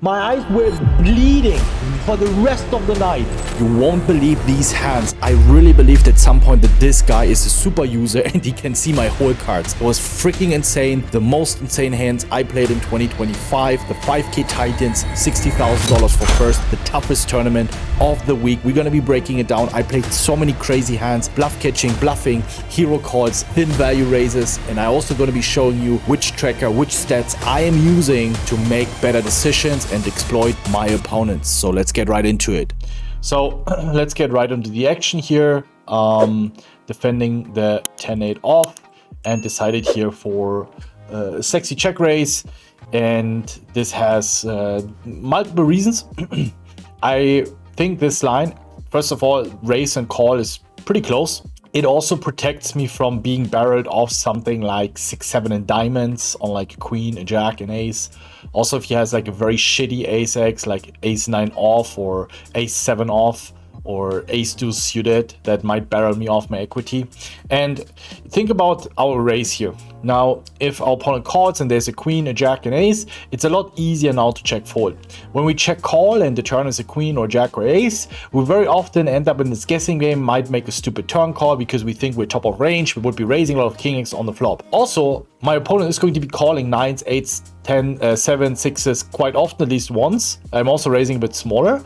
My eyes were bleeding for the rest of the night. You won't believe these hands. I really believed at some point that this guy is a super user and he can see my whole cards. It was freaking insane. The most insane hands I played in 2025. The 5K Titans, $60,000 for first. The toughest tournament of the week. We're going to be breaking it down. I played so many crazy hands. Bluff catching, bluffing, hero calls, thin value raises. And I also going to be showing you which tracker, which stats I am using to make better decisions and exploit my opponents. So let's get right into it. So let's get right into the action here. Defending the 10-8 off and decided here for a sexy check raise. And this has multiple reasons. I think this line, first of all, raise and call is pretty close. It also protects me from being barreled off something like 6-7 and diamonds on like a queen, a jack, an ace. Also, if he has like a very shitty ace X, like ace 9 off or ace 7 off or ace 2 suited, that might barrel me off my equity. And think about our raise here. Now, if our opponent calls and there's a queen, a jack, and ace, it's a lot easier now to check fold. When we check call and the turn is a queen or jack or ace, we very often end up in this guessing game, might make a stupid turn call because we think we're top of range. We would be raising a lot of king X on the flop. Also, my opponent is going to be calling 9s, 8s, 10, 7, 6s quite often, at least once. I'm also raising a bit smaller.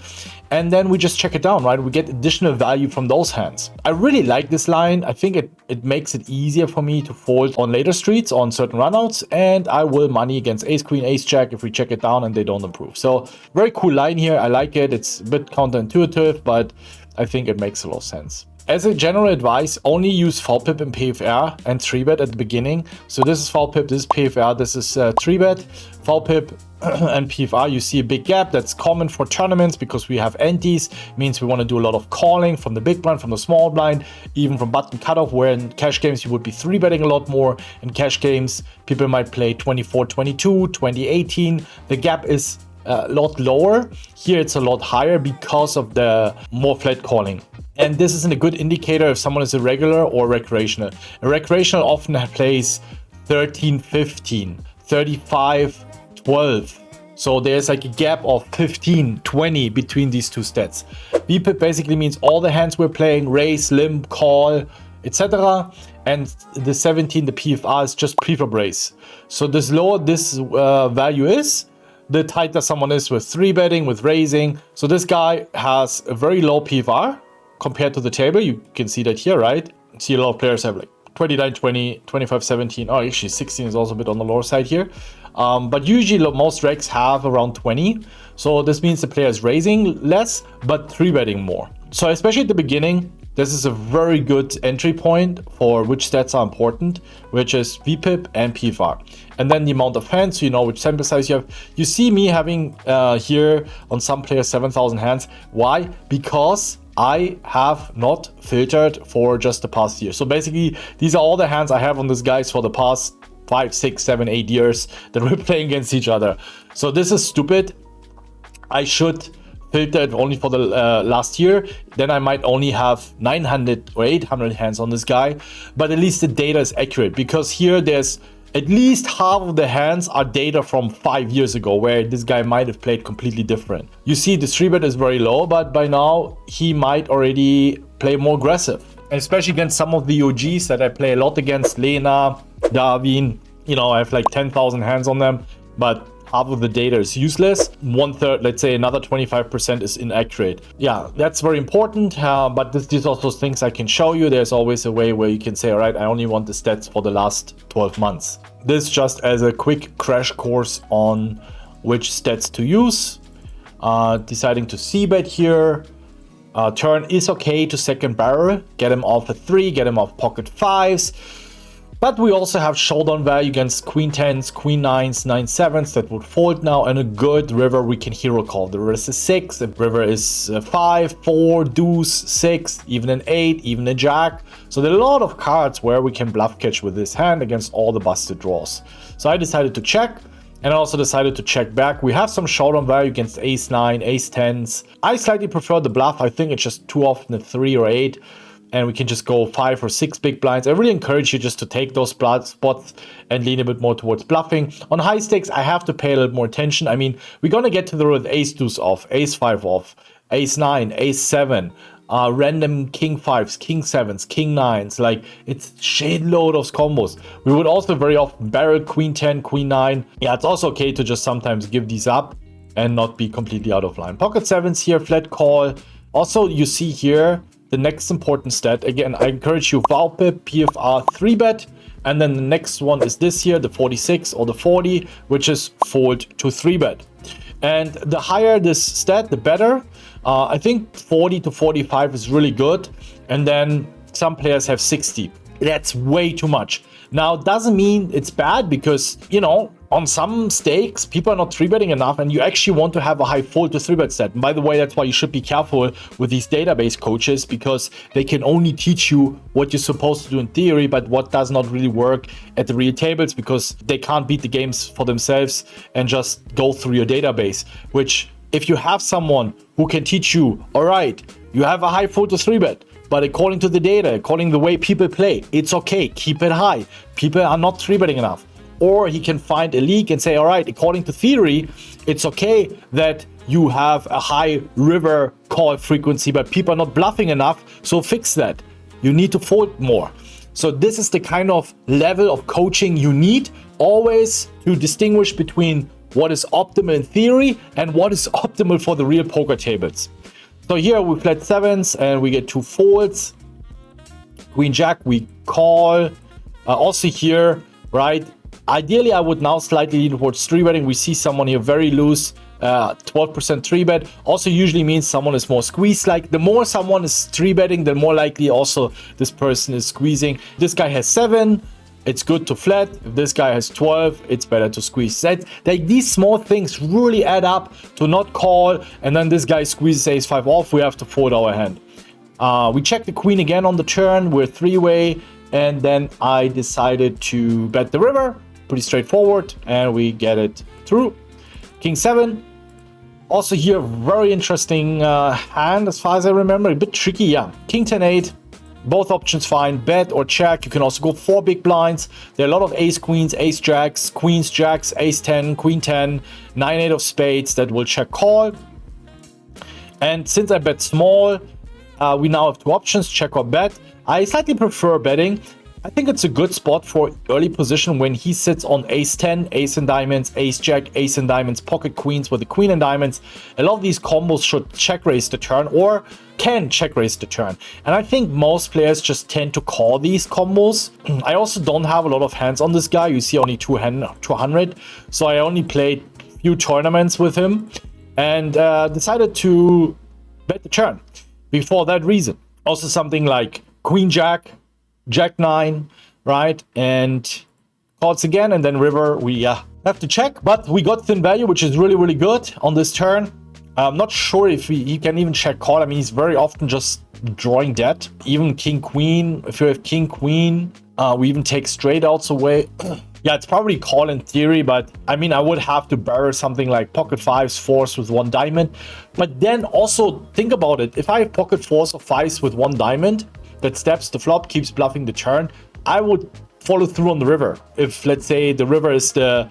And then we just check it down, right? We get additional value from those hands. I really like this line. I think it makes it easier for me to fold on later streets on certain runouts, and I will money against ace queen, ace jack if we check it down and they don't improve. So very cool line here. I like it. It's a bit counterintuitive, but I think it makes a lot of sense. As a general advice, only use VPIP and PFR and 3-bet at the beginning. So this is VPIP, this is PFR, this is 3-bet. VPIP and PFR, you see a big gap. That's common for tournaments because we have antes. Means we want to do a lot of calling from the big blind, from the small blind, even from button cutoff, where in cash games you would be 3-betting a lot more. In cash games, people might play 24-22, 20-18. The gap is a lot lower. Here it's a lot higher because of the more flat calling. And this isn't a good indicator if someone is a regular or recreational. A recreational often plays 13-15, 35-12. So there's like a gap of 15-20 between these two stats. VPIP basically means all the hands we're playing, raise, limp, call, etc. And the 17, the PFR, is just preflop raise. So this lower this value is, the tighter someone is with 3-betting, with raising. So this guy has a very low PFR compared to the table. You can see that here, right? See a lot of players have like 29-20, 25-17. Oh, actually 16 is also a bit on the lower side here. But usually most regs have around 20. So this means the player is raising less, but 3-betting more. So especially at the beginning, this is a very good entry point for which stats are important, which is VPIP and PFR. And then the amount of hands, so you know which sample size you have. You see me having here on some players 7,000 hands. Why? Because I have not filtered for just the past year. So basically, these are all the hands I have on these guys for the past 5, 6, 7, 8 years that we're playing against each other. So this is stupid. I should filter it only for the last year. Then I might only have 900 or 800 hands on this guy. But at least the data is accurate, because here there's at least half of the hands are data from 5 years ago, where this guy might have played completely different. You see the 3-bet is very low, but by now he might already play more aggressive. Especially against some of the OGs that I play a lot against, Lena, Darwin. You know, I have like 10,000 hands on them, but half of the data is useless. 1/3, let's say another 25% is inaccurate. Yeah, that's very important, but these are also things I can show you. There's always a way where you can say, all right, I only want the stats for the last 12 months. This just as a quick crash course on which stats to use. Deciding to c-bet here. Turn is okay to second barrel. Get him off a 3, get him off pocket 5s. But we also have showdown value against queen 10s, queen 9s, 9-7s that would fold now, and a good river we can hero call. The river is a 6, the river is 5, 4, deuce, 6, even an 8, even a jack. So there are a lot of cards where we can bluff catch with this hand against all the busted draws. So I decided to check, and I also decided to check back. We have some showdown value against ace 9, ace 10s. I slightly prefer the bluff. I think it's just too often a 3 or 8. and we can just go 5 or 6 big blinds. I really encourage you just to take those spots and lean a bit more towards bluffing. On high stakes, I have to pay a little more attention. I mean, we're going to get to the road with ace deuce off, ace 5 off, ace 9, ace 7, random king 5s, king 7s, king 9s. Like, it's shit load of combos. We would also very often barrel queen 10, queen 9. Yeah, it's also okay to just sometimes give these up and not be completely out of line. Pocket 7s here, flat call. Also, you see here the next important stat. Again, I encourage you VALPE, PFR 3-bet. And then the next one is this here, the 46 or the 40, which is fold to 3-bet. And the higher this stat, the better. I think 40 to 45 is really good. And then some players have 60. That's way too much. Now, doesn't mean it's bad because, you know, on some stakes, people are not 3-betting enough and you actually want to have a high fold to 3-bet stat. And by the way, that's why you should be careful with these database coaches, because they can only teach you what you're supposed to do in theory, but what does not really work at the real tables, because they can't beat the games for themselves and just go through your database. Which, if you have someone who can teach you, all right, you have a high fold to 3-bet, but according to the data, according to the way people play, it's okay, keep it high. People are not 3-betting enough. Or he can find a leak and say, all right, according to theory, it's okay that you have a high river call frequency, but people are not bluffing enough, so fix that. You need to fold more. So this is the kind of level of coaching you need, always to distinguish between what is optimal in theory and what is optimal for the real poker tables. So here we flat 7s and we get 2 folds. Queen Jack, we call. Also here, right? Ideally, I would now slightly lean towards 3-betting. We see someone here very loose, 12% 3-bet. Also usually means someone is more squeezed. Like, the more someone is 3-betting, the more likely also this person is squeezing. This guy has 7. It's good to flat. If this guy has 12, it's better to squeeze. Like, these small things really add up to not call. And then this guy squeezes ace 5 off. We have to fold our hand. We check the queen again on the turn. We're 3-way. And then I decided to bet the river. Pretty straightforward, and we get it through. King 7. Also here, very interesting hand as far as I remember. A bit tricky, yeah. King 10-8. Both options fine. Bet or check. You can also go 4 big blinds. There are a lot of ace queens, ace jacks, queens jacks, ace 10, queen 10, 9-8 of spades that will check call. And since I bet small, we now have 2 options, check or bet. I slightly prefer betting. I think it's a good spot for early position when he sits on ace 10, ace and diamonds, ace jack, ace and diamonds, pocket queens with the queen and diamonds. A lot of these combos should check raise the turn or can check raise the turn. And I think most players just tend to call these combos. I also don't have a lot of hands on this guy. You see only 200. So I only played a few tournaments with him and decided to bet the turn before that reason. Also something like queen jack, jack 9, right? And calls again, and then river, we have to check. But we got thin value, which is really, really good on this turn. I'm not sure if he can even check call. I mean, he's very often just drawing dead. Even king queen, if you have king queen, we even take straight outs away. Yeah, it's probably call in theory, but I mean, I would have to barrel something like pocket 5s, 4s with 1 diamond. But then also think about it. If I have pocket 4s or 5s with 1 diamond, that steps the flop, keeps bluffing the turn, I would follow through on the river. If, let's say, the river is the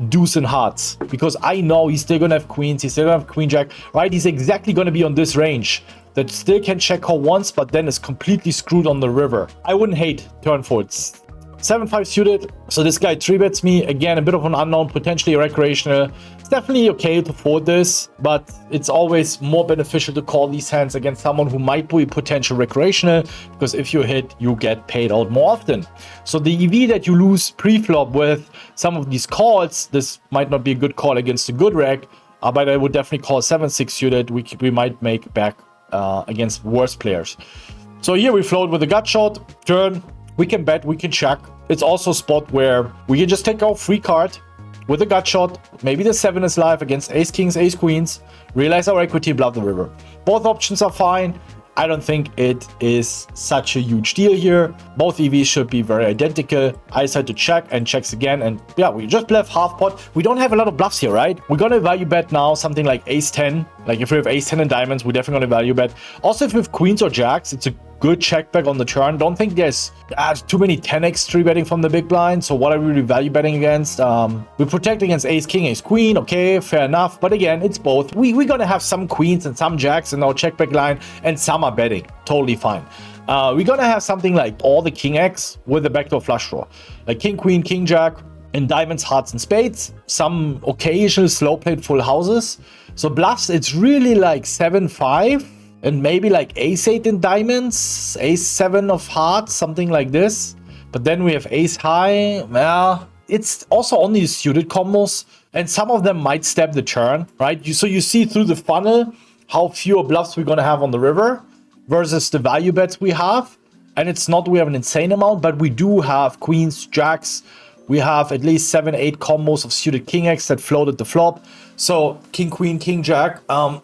deuce and hearts, because I know he's still gonna have queens, he's still gonna have queen jack, right? He's exactly gonna be on this range that still can check call once, but then is completely screwed on the river. I wouldn't hate turn folds. 7-5 suited, so this guy 3-bets me. Again, a bit of an unknown, potentially recreational. It's definitely okay to fold this, but it's always more beneficial to call these hands against someone who might be potential recreational, because if you hit, you get paid out more often. So the EV that you lose pre-flop with some of these calls, this might not be a good call against a good reg, but I would definitely call 7-6 suited. We might make back against worse players. So here we float with a gut shot, turn. We can bet, we can check. It's also a spot where we can just take our free card with a gut shot. Maybe the 7 is live against ace kings, ace queens. Realize our equity, bluff the river. Both options are fine. I don't think it is such a huge deal here. Both EVs should be very identical. I decide to check and checks again. And yeah, we just bluff half pot. We don't have a lot of bluffs here, right? We're going to value bet now something like ace 10. Like if we have ace 10 and diamonds, we're definitely going to value bet. Also, if we have queens or jacks, it's a good check back on the turn. Don't think there's too many 10x 3-betting from the big blind. So what are we really value betting against? We protect against ace king, ace queen. Okay, fair enough. But again, it's both. We're gonna have some queens and some jacks in our check back line, and some are betting. Totally fine. We're gonna have something like all the king x with the backdoor flush draw, like king queen, king jack, and diamonds, hearts, and spades. Some occasional slow played full houses. So bluffs, it's really like 7-5 and maybe like ace-8 in diamonds, ace-7 of hearts, something like this. But then we have ace-high. Well, it's also only suited combos, and some of them might stab the turn, right? So you see through the funnel how fewer bluffs we're gonna have on the river versus the value bets we have. And it's not we have an insane amount, but we do have queens, jacks. We have at least 7-8 combos of suited king x that floated the flop. So king, queen, king, jack. I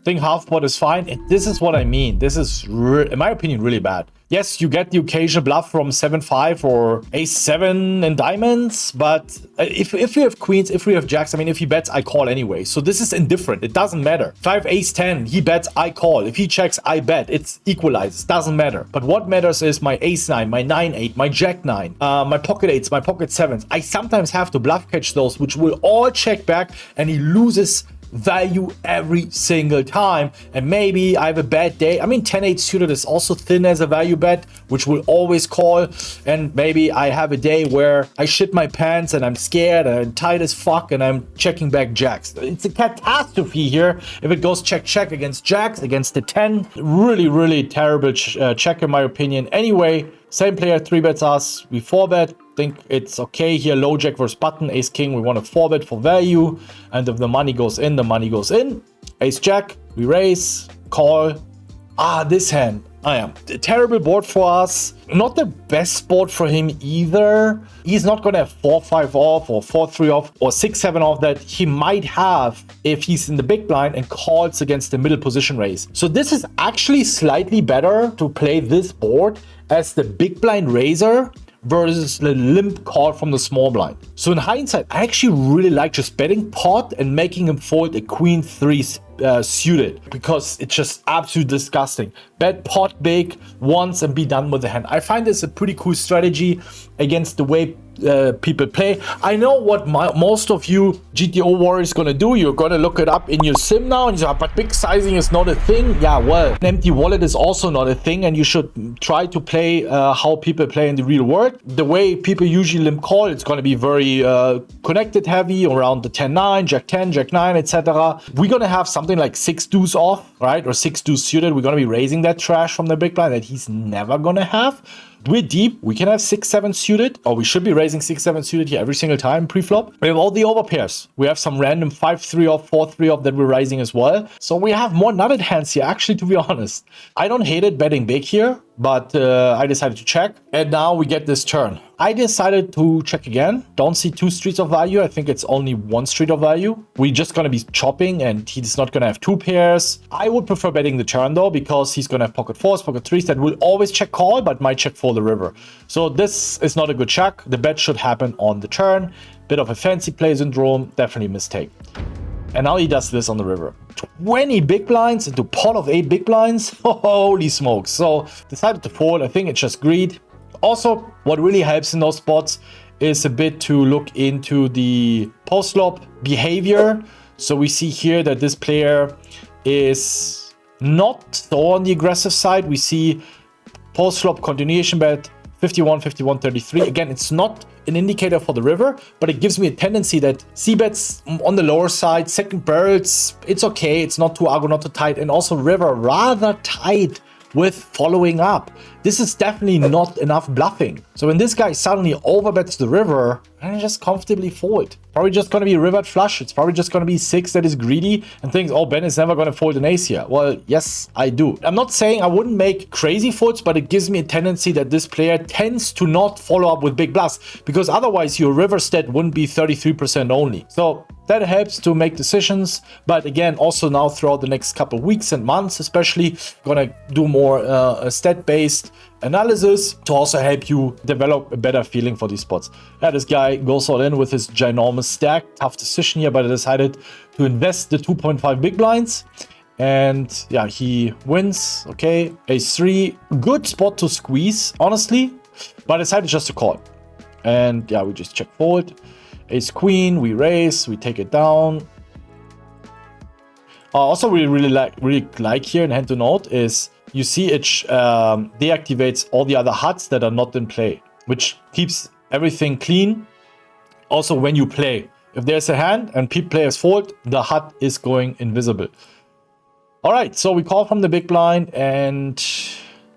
think half pot is fine. And this is what I mean. This is, in my opinion, really bad. Yes, you get the occasional bluff from 7-5 or ace-7 in diamonds. But if we have queens, if we have jacks, I mean, if he bets, I call anyway. So this is indifferent. It doesn't matter. If I have ace-10, he bets, I call. If he checks, I bet. It's equalized. Doesn't matter. But what matters is my ace-9, my 9-8, my jack-9, my pocket 8s, my pocket 7s. I sometimes have to bluff catch those, which will all check back, and he loses value every single time. And maybe I have a bad day. I mean, 10-8 suited is also thin as a value bet, which will always call. And maybe I have a day where I shit my pants and I'm scared and I'm tight as fuck and I'm checking back jacks. It's a catastrophe here if it goes check against jacks, against the 10. Really, really terrible check in my opinion. Anyway, same player 3-bets us, we 4-bet. Think it's okay here. Low jack versus button, ace king, we want to 4-bet for value, and if the money goes in, the money goes in. Ace jack, we raise, call. This hand, a terrible board for us. Not the best board for him either. He's not gonna have 4-5 off or 4-3 off or 6-7 off that he might have if he's in the big blind and calls against the middle position raise. So this is actually slightly better to play this board as the big blind raiser versus the limp call from the small blind. So in hindsight, I actually really like just betting pot and making him fold a queen 3 suited, because it's just absolutely disgusting. Bet pot big once and be done with the hand. I find this a pretty cool strategy against the way people play. I know what most of you GTO warriors gonna do. You're gonna look it up in your sim now and you say, but big sizing is not a thing. Yeah, well, an empty wallet is also not a thing, and you should try to play how people play in the real world. The way people usually limp call, it's gonna be very connected heavy around the 10-9, jack 10, jack 9, etc. We're gonna have something like 6 deuce off, right? Or 6 deuce suited. We're gonna be raising that trash from the big blind that he's never gonna have. We're deep. We can have 6-7 suited, or we should be raising 6-7 suited here every single time pre-flop. We have all the overpairs. We have some random 5-3 off, 4-3 off that we're raising as well. So we have more nutted hands here, actually, to be honest. I don't hate it betting big here, but I decided to check. And now we get this turn. I decided to check again. Don't see 2 streets of value. I think it's only 1 street of value. We're just going to be chopping, and he's not going to have 2 pairs. I would prefer betting the turn, though, because he's going to have pocket 4s, pocket 3s that will always check call, but might check for the river. So this is not a good check. The bet should happen on the turn. Bit of a fancy play syndrome. Definitely a mistake. And now he does this on the river. 20 big blinds into pot of 8 big blinds. Holy smokes. So decided to fold. I think it's just greed. Also, what really helps in those spots is a bit to look into the post-flop behavior. So we see here that this player is not so on the aggressive side. We see post-flop continuation bet 51, 51, 33. Again, it's not an indicator for the river, but it gives me a tendency that c-bets on the lower side, second barrels, it's okay. It's not too aggro, not too tight. And also river rather tight with following up. This is definitely not enough bluffing. So when this guy suddenly overbets the river, I just comfortably fold. Probably just going to be river flush. It's probably just going to be 6 that is greedy and thinks, oh, Ben is never going to fold an ace here. Well, yes, I do. I'm not saying I wouldn't make crazy folds, but it gives me a tendency that this player tends to not follow up with big bluffs, because otherwise your river stat wouldn't be 33% only. So that helps to make decisions. But again, also now throughout the next couple of weeks and months, especially, gonna do more stat-based analysis to also help you develop a better feeling for these spots. Yeah, this guy goes all in with his ginormous stack. Tough decision here, but I decided to invest the 2.5 big blinds. And yeah, he wins. Okay, ace 3, good spot to squeeze, honestly, but I decided just to call. And yeah, we just check fold. Ace queen, we raise, we take it down. Also, we really like here in Hand2Note is you see it deactivates all the other HUDs that are not in play, which keeps everything clean. Also, when you play, if there's a hand and players fold, the HUD is going invisible. All right, so we call from the big blind, and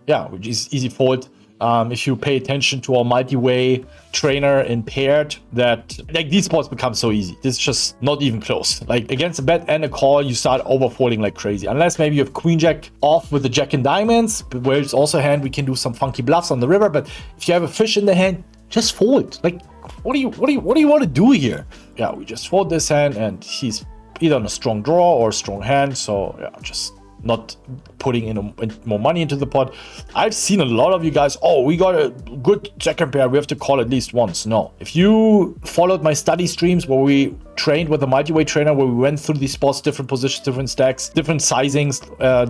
yeah, which is easy fold. If you pay attention to our multi-way trainer in paired, that like these spots become so easy. This is just not even close. Like against a bet and a call, you start overfolding like crazy. Unless maybe you have queen jack off with the jack and diamonds, where it's also a hand we can do some funky bluffs on the river. But if you have a fish in the hand, just fold. Like what do you want to do here? Yeah, we just fold this hand, and he's either on a strong draw or a strong hand. So yeah, just not putting in more money into the pot. I've seen a lot of you guys, oh, we got a good second pair, we have to call at least once. No, if you followed my study streams where we trained with a multi-way trainer, where we went through these spots, different positions, different stacks, different sizings,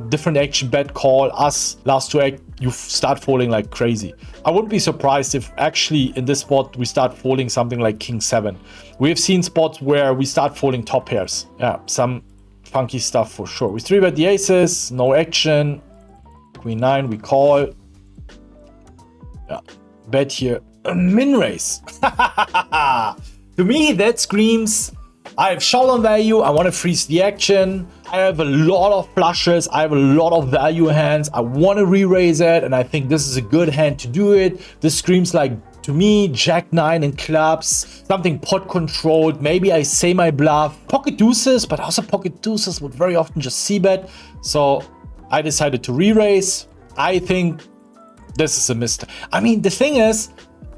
different action, bet, call, us, last to act, you start folding like crazy. I wouldn't be surprised if actually in this spot we start folding something like king 7. We have seen spots where we start folding top pairs. Yeah, some funky stuff for sure. We 3-bet the aces, no action. Queen 9, we call. Yeah, bet here. A min raise. To me, that screams, I have showdown value, I want to freeze the action. I have a lot of flushes, I have a lot of value hands. I want to re-raise it, and I think this is a good hand to do it. This screams like, to me, jack 9 in clubs, something pot controlled. Maybe I say my bluff. Pocket deuces, but also pocket deuces would very often just c-bet. So I decided to re-raise. I think this is a mistake. I mean, the thing is,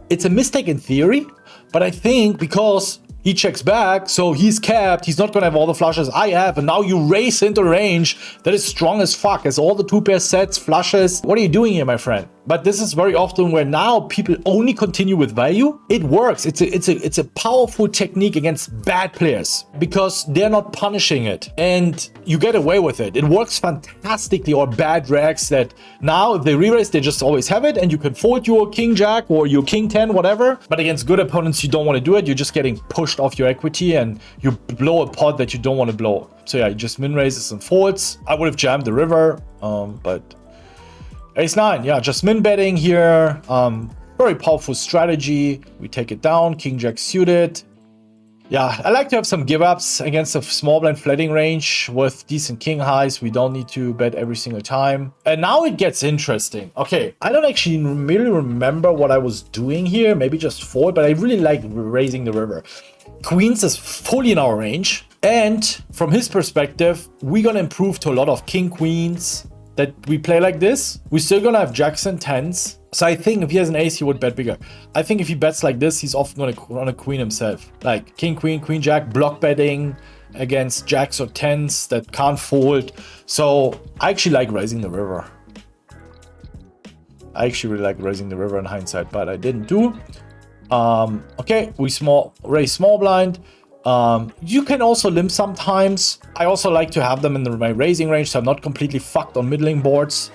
it's a mistake in theory, but I think because he checks back, so he's capped, he's not gonna have all the flushes I have, and now you raise into range that is strong as fuck, as all the 2-pair sets, flushes. What are you doing here, my friend? But this is very often where now people only continue with value. It works. It's a powerful technique against bad players because they're not punishing it, and you get away with it. It works fantastically. Or bad rags that now if they re-raise, they just always have it, and you can fold your king jack or your king 10, whatever. But against good opponents, you don't want to do it. You're just getting pushed off your equity, and you blow a pot that you don't want to blow. So yeah, you just min raises and folds. I would have jammed the river, but ace 9, yeah, just min betting here. Very powerful strategy. We take it down, king jack suited. Yeah, I like to have some give ups against a small blind flatting range with decent king highs. We don't need to bet every single time. And now it gets interesting. Okay, I don't actually really remember what I was doing here. Maybe just fold, but I really like raising the river. Queens is fully in our range. And from his perspective, we're gonna improve to a lot of king queens that we play like this. We're still gonna have jacks and 10s. So I think if he has an ace, he would bet bigger. I think if he bets like this, he's often gonna run a queen himself. Like king, queen, queen, jack, block betting against jacks or 10s that can't fold. So I actually like raising the river. I actually really like raising the river in hindsight, but I didn't do. Okay, we raise small blind. You can also limp sometimes. I also like to have them in my raising range, so I'm not completely fucked on middling boards.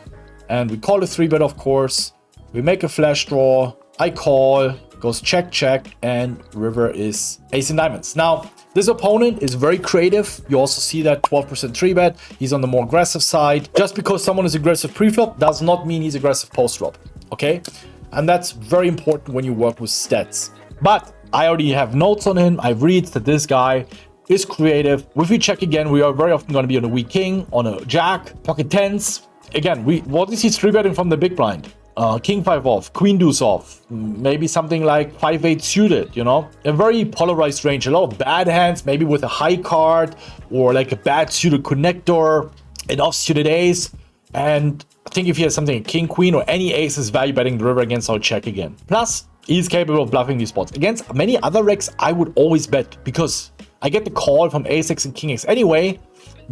And we call a 3-bet, of course. We make a flash draw. I call, goes check, check, and river is ace and diamonds. Now, this opponent is very creative. You also see that 12% 3-bet. He's on the more aggressive side. Just because someone is aggressive pre-flop does not mean he's aggressive post-flop, okay? And that's very important when you work with stats. But I already have notes on him. I've read that this guy is creative. If we check again, we are very often going to be on a weak king, on a jack, pocket 10s. Again, what is he 3-betting from the big blind? King 5 off, queen deuce off, maybe something like 5-8 suited, you know? A very polarized range, a lot of bad hands, maybe with a high card or like a bad suited connector, an off-suited ace. And I think if he has something like king, queen, or any ace is value betting the river against our check again. Plus, he's capable of bluffing these spots. Against many other decks, I would always bet because I get the call from ace x and king x anyway.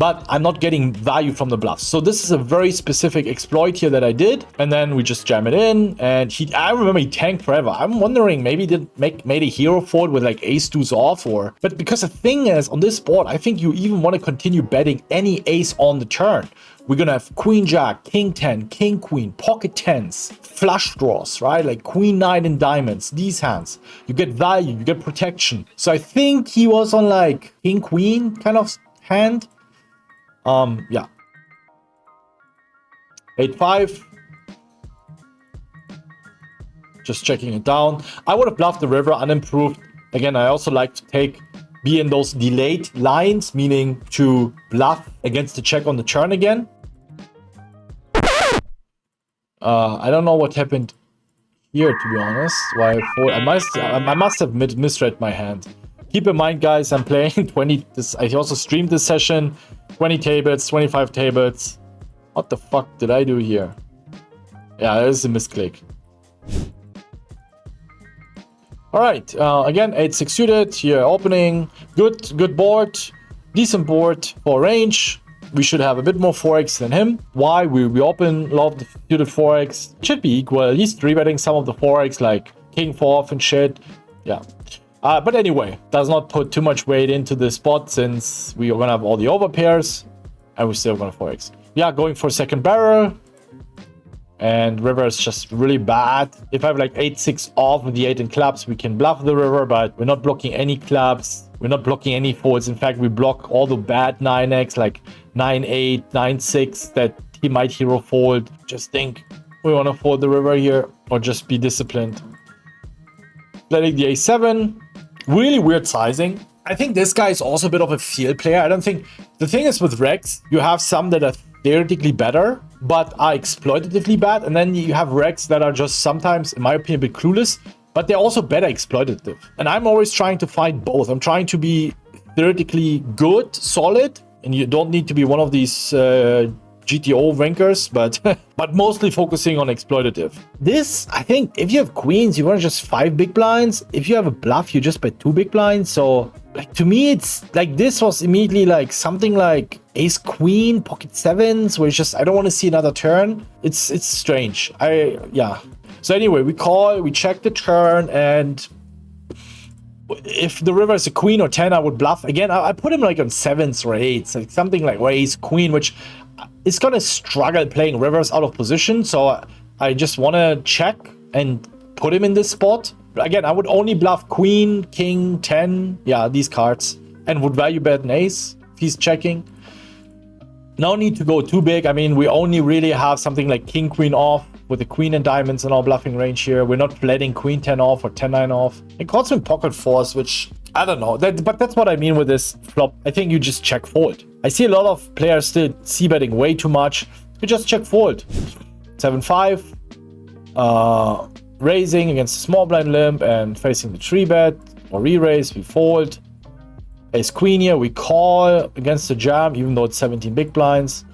but I'm not getting value from the bluffs. So this is a very specific exploit here that I did. And then we just jam it in, and I remember he tanked forever. I'm wondering, maybe did made a hero fold with like ace deuce off, or, but because the thing is, on this board, I think you even want to continue betting any ace on the turn. We're gonna have queen jack, king 10, king queen, pocket tens, flush draws, right? Like queen nine and diamonds, these hands. You get value, you get protection. So I think he was on like king queen kind of hand. Yeah. 8-5. Just checking it down. I would have bluffed the river unimproved. Again, I also like to be in those delayed lines, meaning to bluff against the check on the turn again. I don't know what happened here, to be honest. Why I must have misread my hand. Keep in mind, guys, I'm playing 20. I also streamed this session, 20 tables, 25 tables. What the fuck did I do here? Yeah, there's a misclick. All right, again, 8-6 suited here, opening. Good board, decent board for range. We should have a bit more 4x than him. Why? We open love the suited 4x. Should be equal. He's 3-betting some of the 4x, like king 4 off and shit. Yeah. But anyway, does not put too much weight into the spot, since we are gonna have all the overpairs, and we're still gonna 4x. Yeah, going for second barrel. And river is just really bad. If I have like 8-6 off with the 8 in clubs, we can bluff the river, but we're not blocking any clubs. We're not blocking any folds. In fact, we block all the bad 9x, like 9-8, 9-6 that he might hero fold. Just think we want to fold the river here, or just be disciplined. Letting the a7. Really weird sizing. I think this guy is also a bit of a field player. I don't think... The thing is with Rex, you have some that are theoretically better, but are exploitatively bad. And then you have Rex that are just sometimes, in my opinion, a bit clueless, but they're also better exploitative. And I'm always trying to find both. I'm trying to be theoretically good, solid, and you don't need to be one of these GTO rankers, but mostly focusing on exploitative. This, I think, if you have queens, you want to just 5 big blinds. If you have a bluff, you just bet 2 big blinds. So, like, to me, it's like this was immediately like something like ace queen, pocket sevens, where it's just, I don't want to see another turn. It's strange. Yeah. So anyway, we call, we check the turn, and if the river is a queen or 10, I would bluff. Again, I put him like on 7s or 8s, like something like ace queen, which is going to struggle playing rivers out of position. So I just want to check and put him in this spot. But again, I would only bluff queen, king, 10. Yeah, these cards. And would value bet an ace if he's checking. No need to go too big. I mean, we only really have something like king, queen off with the queen and diamonds in our bluffing range here. We're not letting queen 10 off or 10-9 off. It calls him pocket 4s, which I don't know. But that's what I mean with this flop. I think you just check fold. I see a lot of players still c-betting way too much. You just check fold. 7-5. Raising against the small blind limp and facing the 3-bet. Or re-raise, we fold. Ace queen here, we call against the jam, even though it's 17 big blinds.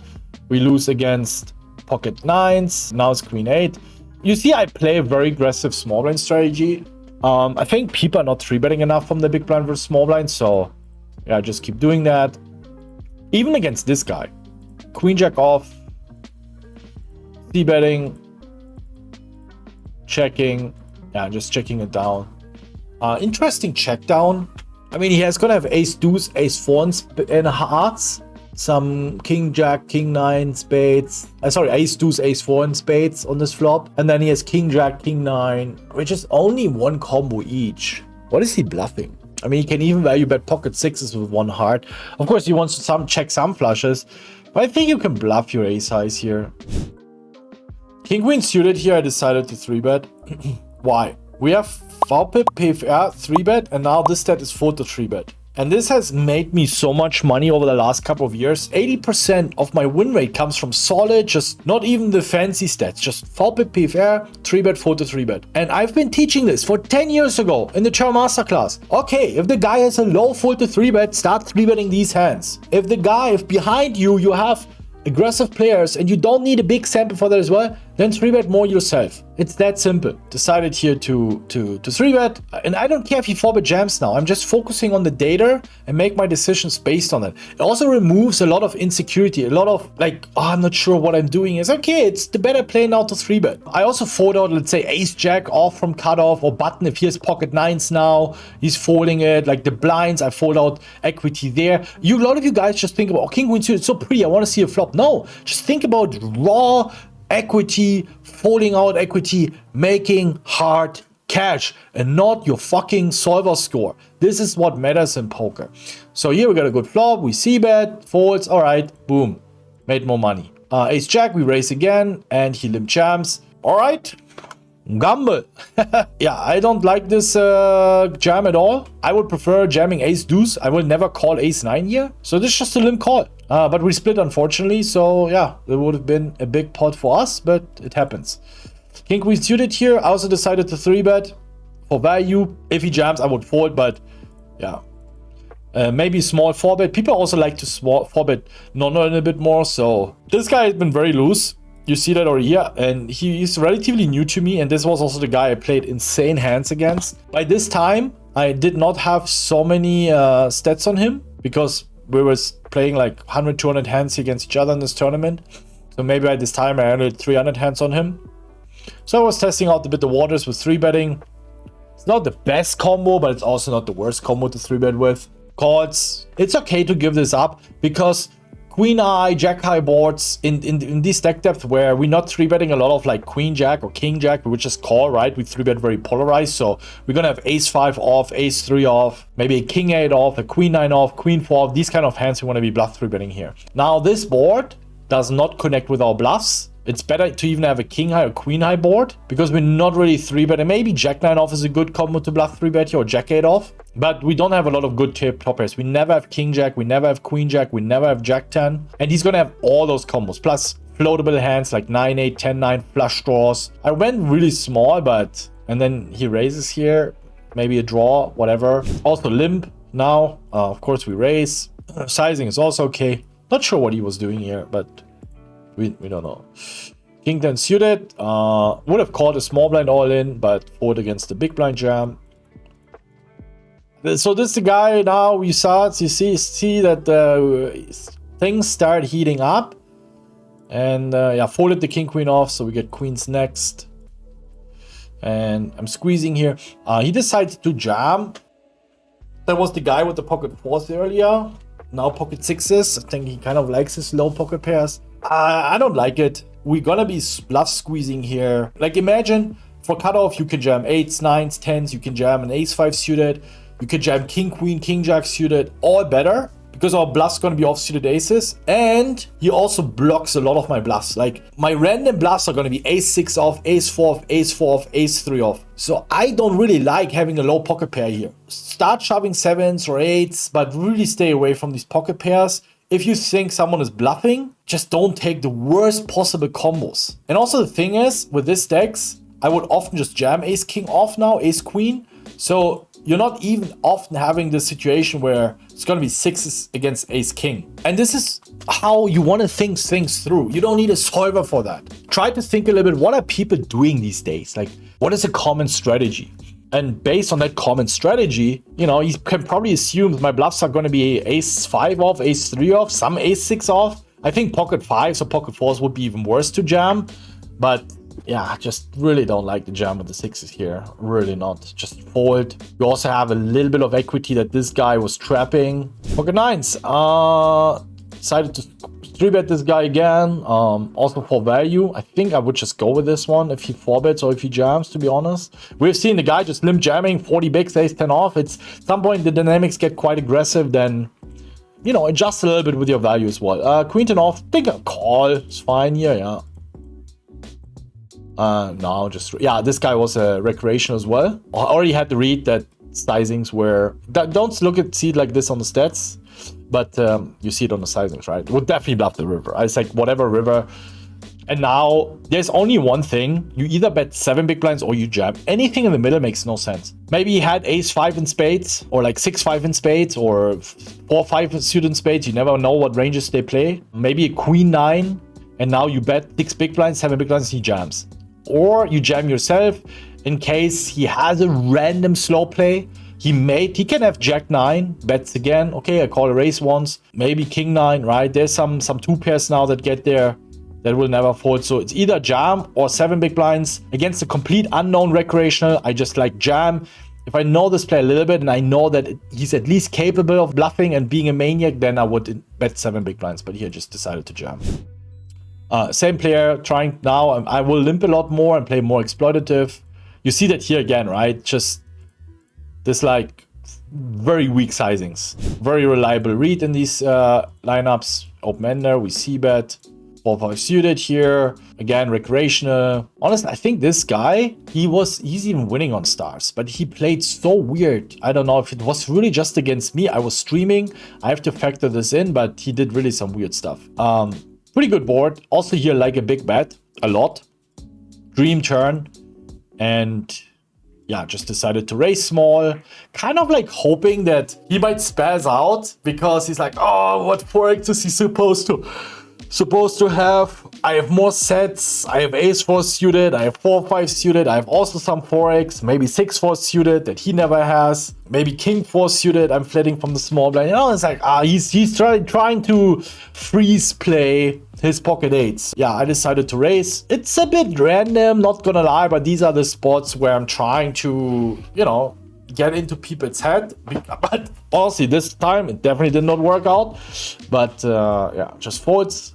We lose against pocket 9s. Now it's queen 8. You see, I play a very aggressive small blind strategy. I think people are not 3-betting enough from the big blind versus small blind, so yeah, just keep doing that. Even against this guy. Queen jack off. C-betting. Checking. Yeah, just checking it down. Interesting check down. I mean, he has gonna have ace deuce, ace 4 in hearts. Some king jack, king 9 spades. Sorry, ace deuce, ace 4 in spades on this flop. And then he has king jack, king 9, which is only one combo each. What is he bluffing? I mean, he can even value bet pocket 6s with 1 heart. Of course, he wants to check some flushes, but I think you can bluff your ace highs here. King queen suited here, I decided to 3-bet. Why? We have VP, PFR, 3-bet, and now this stat is 4 to 3-bet. And this has made me so much money over the last couple of years. 80% of my win rate comes from solid, just not even the fancy stats, just VP, PFR, 3-bet, 4 to 3-bet. And I've been teaching this for 10 years ago in the Tournament Masterclass. Okay, if the guy has a low 4 to 3-bet, start 3-betting these hands. If behind you, you have aggressive players and you don't need a big sample for that as well, then 3-bet more yourself. It's that simple. Decided here to 3-bet, and I don't care if he 4-bet jams now. I'm just focusing on the data and make my decisions based on it. It also removes a lot of insecurity, a lot of like, oh, I'm not sure what I'm doing. It's okay, it's the better play now to 3-bet. I also fold out, let's say, ace-jack off from cutoff, or button if he has pocket nines now, he's folding it. Like the blinds, I fold out equity there. A lot of you guys just think about, oh, king queen suited, it's so pretty, I want to see a flop. No, just think about raw equity, folding out equity, making hard cash, and not your fucking solver score. This is what matters in poker. So here we got a good flop, we c-bet, folds, all right, boom, made more money. Ace jack, we raise again, and he limp jams. All right, gamble. Yeah, I don't like this jam at all. I would prefer jamming ace deuce. I will never call ace 9 here. So this is just a limp call. But we split, unfortunately. So yeah, it would have been a big pot for us, but it happens. King queen suited here. I also decided to 3-bet for value. If he jams, I would fold, but yeah. Maybe small 4-bet. People also like to 4-bet non a bit more. So this guy has been very loose. You see that over here, and he is relatively new to me, and this was also the guy I played insane hands against. By this time, I did not have so many stats on him, because we was playing like 100, 200 hands against each other in this tournament. So maybe by this time I had 300 hands on him. So I was testing out a bit the waters with 3-betting. It's not the best combo, but it's also not the worst combo to 3-bet with. Calls. It's okay to give this up, because queen high, jack high boards in this stack depth where we're not 3-betting a lot of like queen jack or king jack, we would just call, right? We 3-bet very polarized, so we're gonna have ace 5 off, ace 3 off, maybe a king 8 off, a queen 9 off, queen 4 off. These kind of hands we want to be bluff 3-betting here. Now this board does not connect with our bluffs. It's better to even have a king high or queen high board, because we're not really 3-betting. Maybe jack 9 off is a good combo to bluff 3-bet here, or jack 8 off. But we don't have a lot of good top pairs. We never have king jack, we never have queen jack, we never have jack 10. And he's gonna have all those combos, plus floatable hands like 9-8, 10-9, flush draws. I went really small, but... And then he raises here, maybe a draw, whatever. Also limp now. Of course we raise. Sizing is also okay. Not sure what he was doing here, but... We don't know. King 10 suited. Would have called a small blind all in, but fold against the big blind jam. So this is the guy now. You see that things start heating up. And yeah, folded the king queen off, so we get queens next. And I'm squeezing here. He decided to jam. That was the guy with the pocket 4s earlier. Now pocket 6s. I think he kind of likes his low pocket pairs. I don't like it. We're gonna be bluff squeezing here. Like imagine for cutoff you can jam 8s, 9s, 10s. You can jam an ace 5 suited. You can jam king queen, king jack suited. All better, because our bluff's gonna be off suited aces. And he also blocks a lot of my bluffs. Like my random bluffs are gonna be ace 6 off, ace 4 off, ace 4 off, ace 3 off. So I don't really like having a low pocket pair here. Start shoving 7s or 8s, but really stay away from these pocket pairs. If you think someone is bluffing, just don't take the worst possible combos. And also the thing is, with this decks, I would often just jam ace king off now, ace queen. So you're not even often having this situation where it's going to be 6s against ace king. And this is how you want to think things through. You don't need a solver for that. Try to think a little bit, what are people doing these days? Like, what is a common strategy? And based on that common strategy, you know, you can probably assume that my bluffs are going to be ace 5 off, ace 3 off, some ace 6 off. I think pocket 5s or pocket 4s would be even worse to jam. But yeah, I just really don't like the jam with the 6s here. Really not. Just fold. You also have a little bit of equity that this guy was trapping. Pocket 9s. Decided to 3-bet this guy again. Also for value. I think I would just go with this one if he 4-bets or if he jams, to be honest. We've seen the guy just limp jamming 40 bigs, ace 10 off. It's at some point the dynamics get quite aggressive, then, you know, adjust a little bit with your value as well. Queen 10 off. Think a call. It's fine here, yeah. No, just... Yeah, this guy was a recreation as well. I already had to read that sizings were... Don't see it like this on the stats. But you see it on the sizings, right? Would definitely bluff the river. I was like, whatever river. And now there's only one thing. You either bet 7 big blinds or you jam. Anything in the middle makes no sense. Maybe he had ace 5 in spades, or like 6 5 in spades, or 4 5 suited in spades. You never know what ranges they play. Maybe a queen 9 and now you bet 6 big blinds, 7 big blinds, he jams. Or you jam yourself in case he has a random slow play. He can have jack 9, bets again. Okay, I call a raise once, maybe king 9, right? There's some 2 pairs now that get there that will never fold. So it's either jam or 7 big blinds. Against a complete unknown recreational, I just like jam. If I know this play a little bit and I know that he's at least capable of bluffing and being a maniac, then I would bet 7 big blinds. But here, just decided to jam. Same player trying now. I will limp a lot more and play more exploitative. You see that here again, right? Just this like very weak sizings. Very reliable read in these lineups. Open ender, we see bet. 4-5 suited here. Again, recreational. Honestly, I think this guy, he's even winning on stars, but he played so weird. I don't know if it was really just against me. I was streaming. I have to factor this in, but he did really some weird stuff. Pretty good board. Also here, like a big bet, a lot. Dream turn. And yeah, just decided to raise small. Kind of like hoping that he might spaz out because he's like, oh, what 4x is he supposed to have? I have more sets. I have ace-4 suited. I have 4-5 suited. I have also some 4x, maybe 6-4 suited that he never has. Maybe king-4 suited. I'm flatting from the small blind. You know, it's like, he's trying to freeze play his pocket eights. Yeah, I decided to raise. It's a bit random, not gonna lie, but these are the spots where I'm trying to, you know, get into people's head. But honestly, this time it definitely did not work out. But yeah, just folds.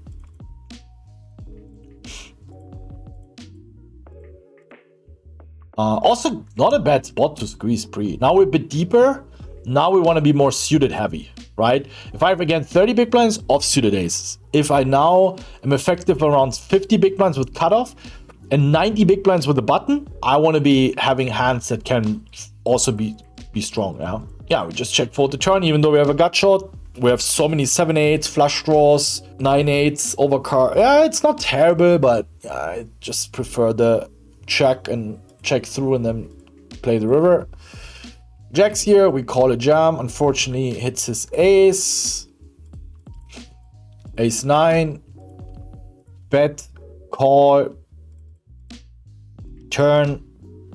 Also, not a bad spot to squeeze pre. Now we're a bit deeper. Now we want to be more suited heavy, right? If I have again 30 big blinds, offsuited aces. If I now am effective around 50 big blinds with cutoff and 90 big blinds with a button, I want to be having hands that can also be strong. Yeah, we just check fold the turn, even though we have a gut shot. We have so many 7-8s, flush draws, 9-8s, overcard. Yeah, it's not terrible, but I just prefer the check and check through and then play the river. Jacks here, we call a jam. Unfortunately, hits his ace. Ace 9. Bet, call, turn.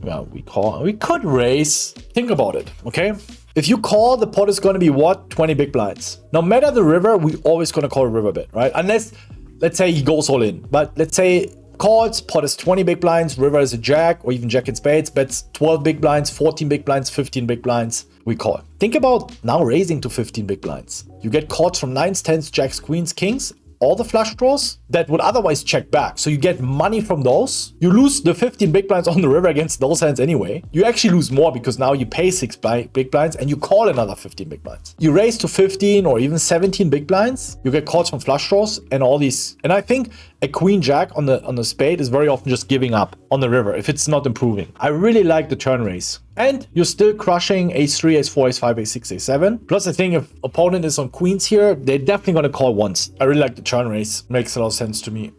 Yeah, we call. We could raise. Think about it, okay? If you call, the pot is going to be what? 20 big blinds. No matter the river, we always going to call a river bet, right? Unless, let's say he goes all in. But let's say calls, pot is 20 big blinds, river is a jack, or even jack and spades, bets 12 big blinds, 14 big blinds, 15 big blinds, we call. Think about now raising to 15 big blinds. You get calls from 9s, 10s, jacks, queens, kings, all the flush draws that would otherwise check back. So you get money from those. You lose the 15 big blinds on the river against those hands anyway. You actually lose more because now you pay 6 big blinds and you call another 15 big blinds. You raise to 15 or even 17 big blinds. You get calls from flush draws and all these. And I think a queen jack on the spade is very often just giving up on the river if it's not improving. I really like the turn raise. And you're still crushing ace 3, ace 4, ace 5, ace 6, ace 7. Plus, I think if opponent is on queens here, they're definitely going to call once. I really like the turn raise. Makes a lot of sense to me.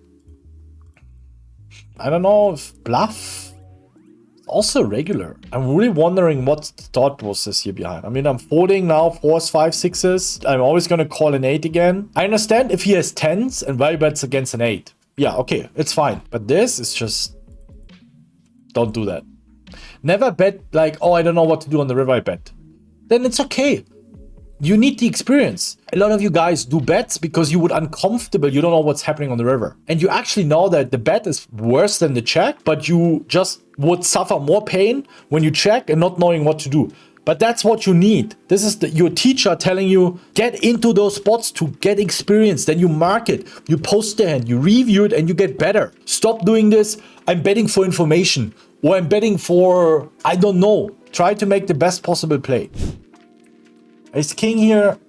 I don't know if bluff also regular. I'm really wondering what the thought process here behind. I mean, I'm folding now 4s, 5s, 6s. I'm always going to call an 8 again. I understand if he has 10s and value bets against an 8. Yeah, okay, it's fine. But this is just... don't do that. Never bet like, oh, I don't know what to do on the river, I bet. Then it's okay. You need the experience. A lot of you guys do bets because you would uncomfortable. You don't know what's happening on the river. And you actually know that the bet is worse than the check, but you just would suffer more pain when you check and not knowing what to do. But that's what you need. This is your teacher telling you, get into those spots to get experience. Then you mark it, you post the hand, you review it, and you get better. Stop doing this. I'm betting for information. Or I'm betting for, I don't know. Try to make the best possible play. Ace king here.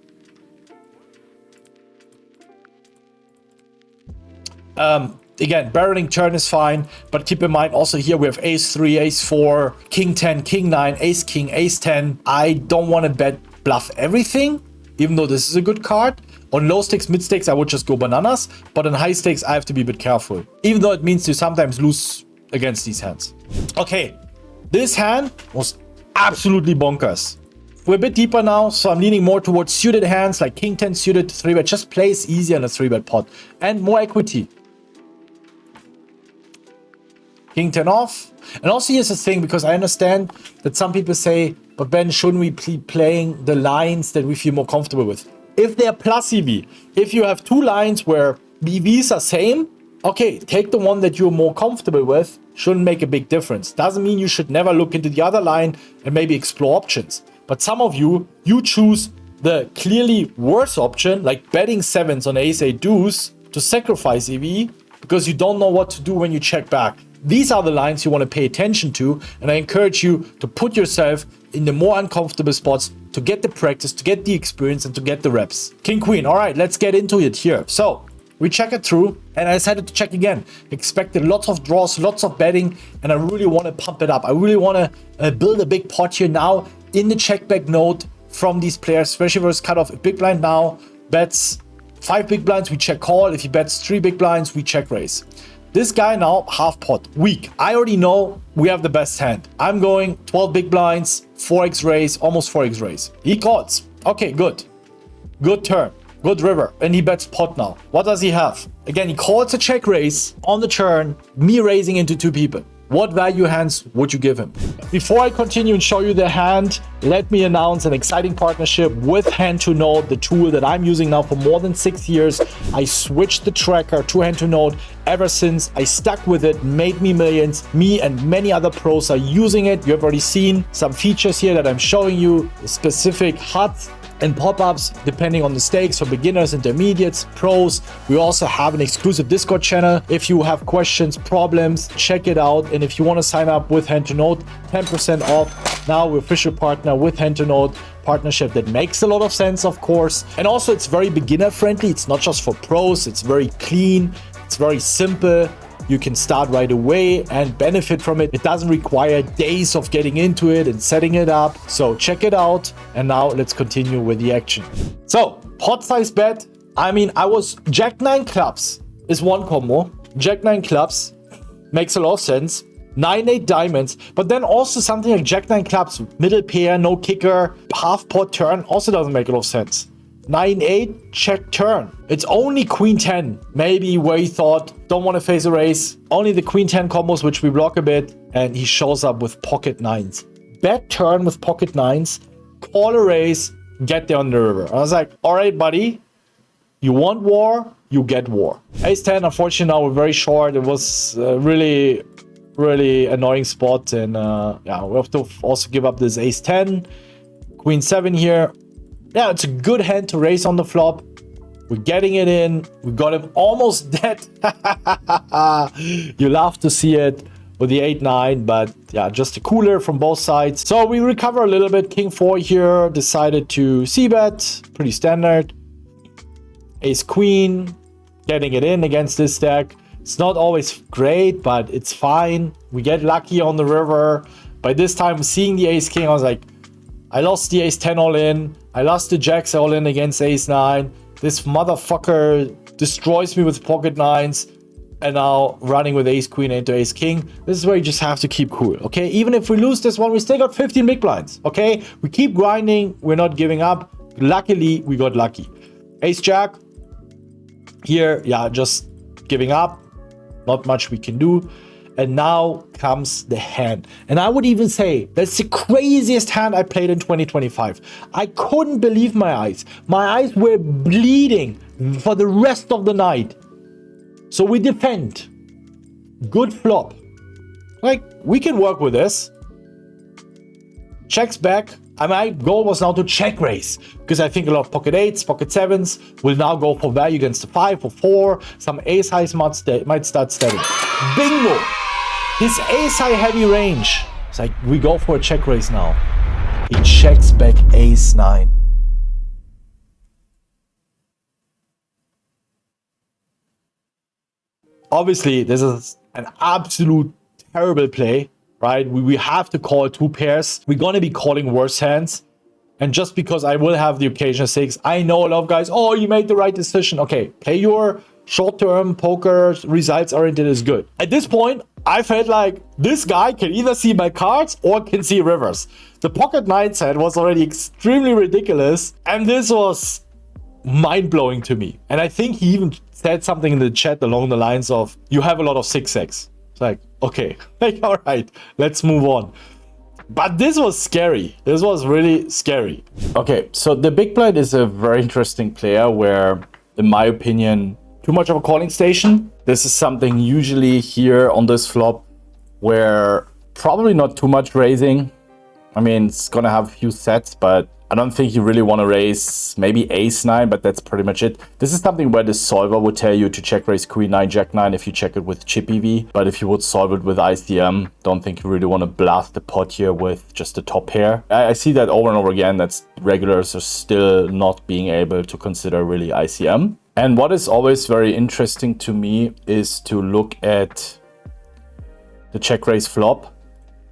Again, barreling turn is fine, but keep in mind also here we have ace 3, ace 4, king 10, king 9, ace king, ace 10. I don't want to bet bluff everything, even though this is a good card. On low stakes, mid stakes, I would just go bananas, but on high stakes, I have to be a bit careful, even though it means you sometimes lose against these hands. Okay, this hand was absolutely bonkers. We're a bit deeper now, so I'm leaning more towards suited hands like king 10 suited 3-bet. Just plays easier in a 3-bet pot and more equity. King 10 off. And also here's the thing, because I understand that some people say, but Ben, shouldn't we be playing the lines that we feel more comfortable with? If they're plus EV, if you have two lines where BVs are same, okay, take the one that you're more comfortable with. Shouldn't make a big difference. Doesn't mean you should never look into the other line and maybe explore options. But some of you choose the clearly worse option, like betting sevens on ace-8 deuce to sacrifice EV because you don't know what to do when you check back. These are the lines you want to pay attention to, and I encourage you to put yourself in the more uncomfortable spots to get the practice, to get the experience, and to get the reps. King, queen. All right, let's get into it here. So we check it through, and I decided to check again. Expected lots of draws, lots of betting, and I really want to pump it up. I really want to build a big pot here now in the check back note from these players, especially versus cutoff. Big blind now bets 5 big blinds, we check call. If he bets 3 big blinds, we check raise. This guy now, half pot, weak. I already know we have the best hand. I'm going 12 big blinds, 4x raise, almost 4x raise. He calls. Okay, good. Good turn. Good river. And he bets pot now. What does he have? Again, he calls a check raise on the turn, me raising into 2 people. What value hands would you give him? Before I continue and show you the hand, let me announce an exciting partnership with Hand2Note, the tool that I'm using now for more than 6 years. I switched the tracker to Hand2Note. Ever since I stuck with it, made me millions. Me and many other pros are using it. You have already seen some features here that I'm showing you, specific HUDs and pop-ups depending on the stakes for beginners, intermediates, pros. We also have an exclusive Discord channel. If you have questions, problems, check it out. And if you want to sign up with Hand2Note, 10% off. Now we're official partner with Hand2Note, partnership that makes a lot of sense, of course. And also it's very beginner friendly. It's not just for pros. It's very clean. It's very simple. You can start right away and benefit from it. It doesn't require days of getting into it and setting it up. So check it out. And now let's continue with the action. So pot size bet. I mean, I was Jack 9 clubs is one combo. Jack 9 clubs makes a lot of sense. 9-8 diamonds, but then also something like Jack 9 clubs, middle pair, no kicker, half pot turn also doesn't make a lot of sense. 9-8 check turn. It's only queen 10, maybe where he thought don't want to face a raise. Only the queen 10 combos which we block a bit, and he shows up with pocket 9s. Bet turn with pocket 9s, call a raise, get there on the river. I was like, all right, buddy, you want war, you get war. Ace 10, unfortunately now we're very short. It was really annoying spot, and yeah, we have to also give up this ace 10. Queen 7 here. Yeah, it's a good hand to raise on the flop. We're getting it in. We got him almost dead. You love to see it with the 8-9, but yeah, just a cooler from both sides. So we recover a little bit. King 4 here, decided to c-bet. Pretty standard. Ace Queen, getting it in against this stack. It's not always great, but it's fine. We get lucky on the river. By this time, seeing the Ace King, I was like, I lost the Ace 10 all in. I lost the Jacks all in against Ace 9. This motherfucker destroys me with pocket 9s. And now running with Ace Queen into Ace King. This is where you just have to keep cool, okay? Even if we lose this one, we still got 15 big blinds, okay? We keep grinding. We're not giving up. Luckily, we got lucky. Ace Jack. Here, yeah, just giving up. Not much we can do. And now comes the hand. And I would even say that's the craziest hand I played in 2025. I couldn't believe my eyes. My eyes were bleeding for the rest of the night. So we defend. Good flop. Like, we can work with this. Checks back. And my goal was now to check raise, because I think a lot of pocket 8s, pocket 7s will now go for value against the 5 or 4. Some ace highs might start steady. Bingo! His ace high heavy range. It's like, we go for a check raise now. He checks back ace 9. Obviously, this is an absolute terrible play, right? We have to call 2 pairs. We're going to be calling worse hands. And just because I will have the occasional 6, I know a lot of guys, oh, you made the right decision. Okay, play your short-term poker, results-oriented is good. At this point, I felt like this guy can either see my cards or can see rivers. The pocket 9 set was already extremely ridiculous, and this was mind-blowing to me. And I think he even said something in the chat along the lines of, you have a lot of 6x. It's like, Okay, like, all right, let's move on. But this was scary. This was really scary. Okay, so the big blind is a very interesting player where, in my opinion, too much of a calling station. This is something usually here on this flop where probably not too much raising. I mean, it's gonna have a few sets, but I don't think you really want to raise maybe ace-9, but that's pretty much it. This is something where the solver would tell you to check raise queen-9, jack-9 if you check it with chip EV. But if you would solve it with ICM, don't think you really want to blast the pot here with just the top pair. I see that over and over again, that regulars are still not being able to consider really ICM. And what is always very interesting to me is to look at the check raise flop.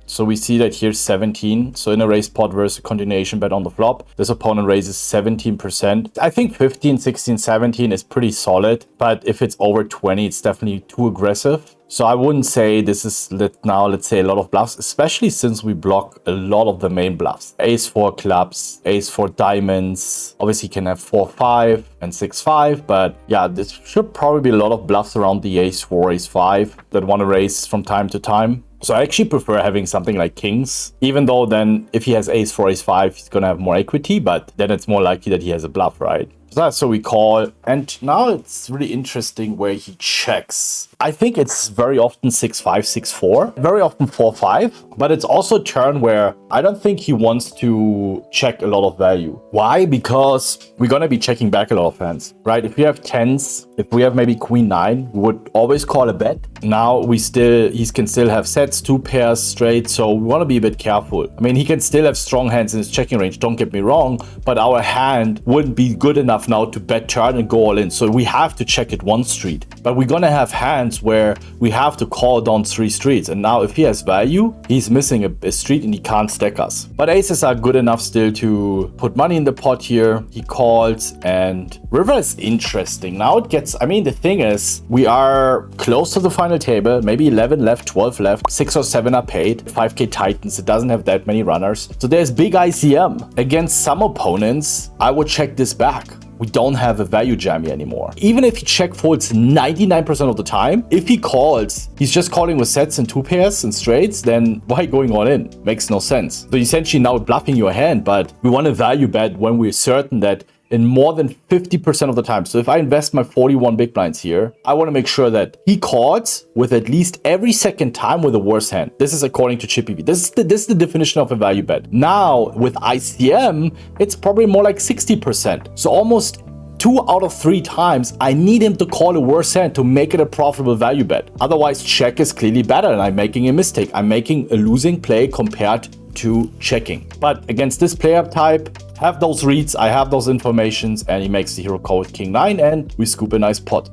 So we see that here's 17. So in a raise pot versus a continuation bet on the flop, this opponent raises 17%. I think 15, 16, 17 is pretty solid. But if it's over 20, it's definitely too aggressive. So I wouldn't say this is now, let's say, a lot of bluffs, especially since we block a lot of the main bluffs. Ace-4 clubs, ace-4 diamonds. Obviously, you can have 4-5 and 6-5. But yeah, this should probably be a lot of bluffs around the ace-4, ace-5 that want to raise from time to time. So I actually prefer having something like kings, even though then if he has ace-4, ace-5, he's going to have more equity, but then it's more likely that he has a bluff, right? So we call, and now it's really interesting where he checks. I think it's very often 6-5, 6-4, very often 4-5, but it's also a turn where I don't think he wants to check a lot of value. Why? Because we're going to be checking back a lot of hands, right? If we have tens, if we have maybe queen-9, we would always call a bet. Now he can still have sets, 2 pairs straight, so we want to be a bit careful. I mean, he can still have strong hands in his checking range, don't get me wrong, but our hand wouldn't be good enough now to bet turn and go all in. So we have to check it one street, but we're gonna have hands where we have to call down 3 streets. And now if he has value, he's missing a street and he can't stack us. But aces are good enough still to put money in the pot here. He calls, and river is interesting. Now it gets, I mean, the thing is, we are close to the final table, maybe 11 left, 12 left, 6 or 7 are paid, 5k titans, it doesn't have that many runners. So there's big ICM. Against some opponents, I would check this back. We don't have a value jammy anymore. Even if he check folds 99% of the time, if he calls, he's just calling with sets and 2 pairs and straights, then why going all in? Makes no sense. So essentially now bluffing your hand, but we want a value bet when we're certain that in more than 50% of the time. So if I invest my 41 big blinds here, I want to make sure that he calls with at least every second time with a worse hand. This is according to Chip EV. This is the definition of a value bet. Now with ICM, it's probably more like 60%. So almost 2 out of 3 times, I need him to call a worse hand to make it a profitable value bet. Otherwise, check is clearly better and I'm making a mistake. I'm making a losing play compared to checking. But against this player type, have those reads, I have those informations, and he makes the hero call with king 9 and we scoop a nice pot.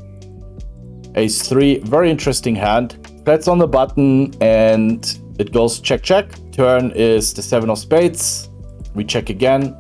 Ace 3, very interesting hand. Flats on the button and it goes check check. Turn is the 7 of spades. We check again.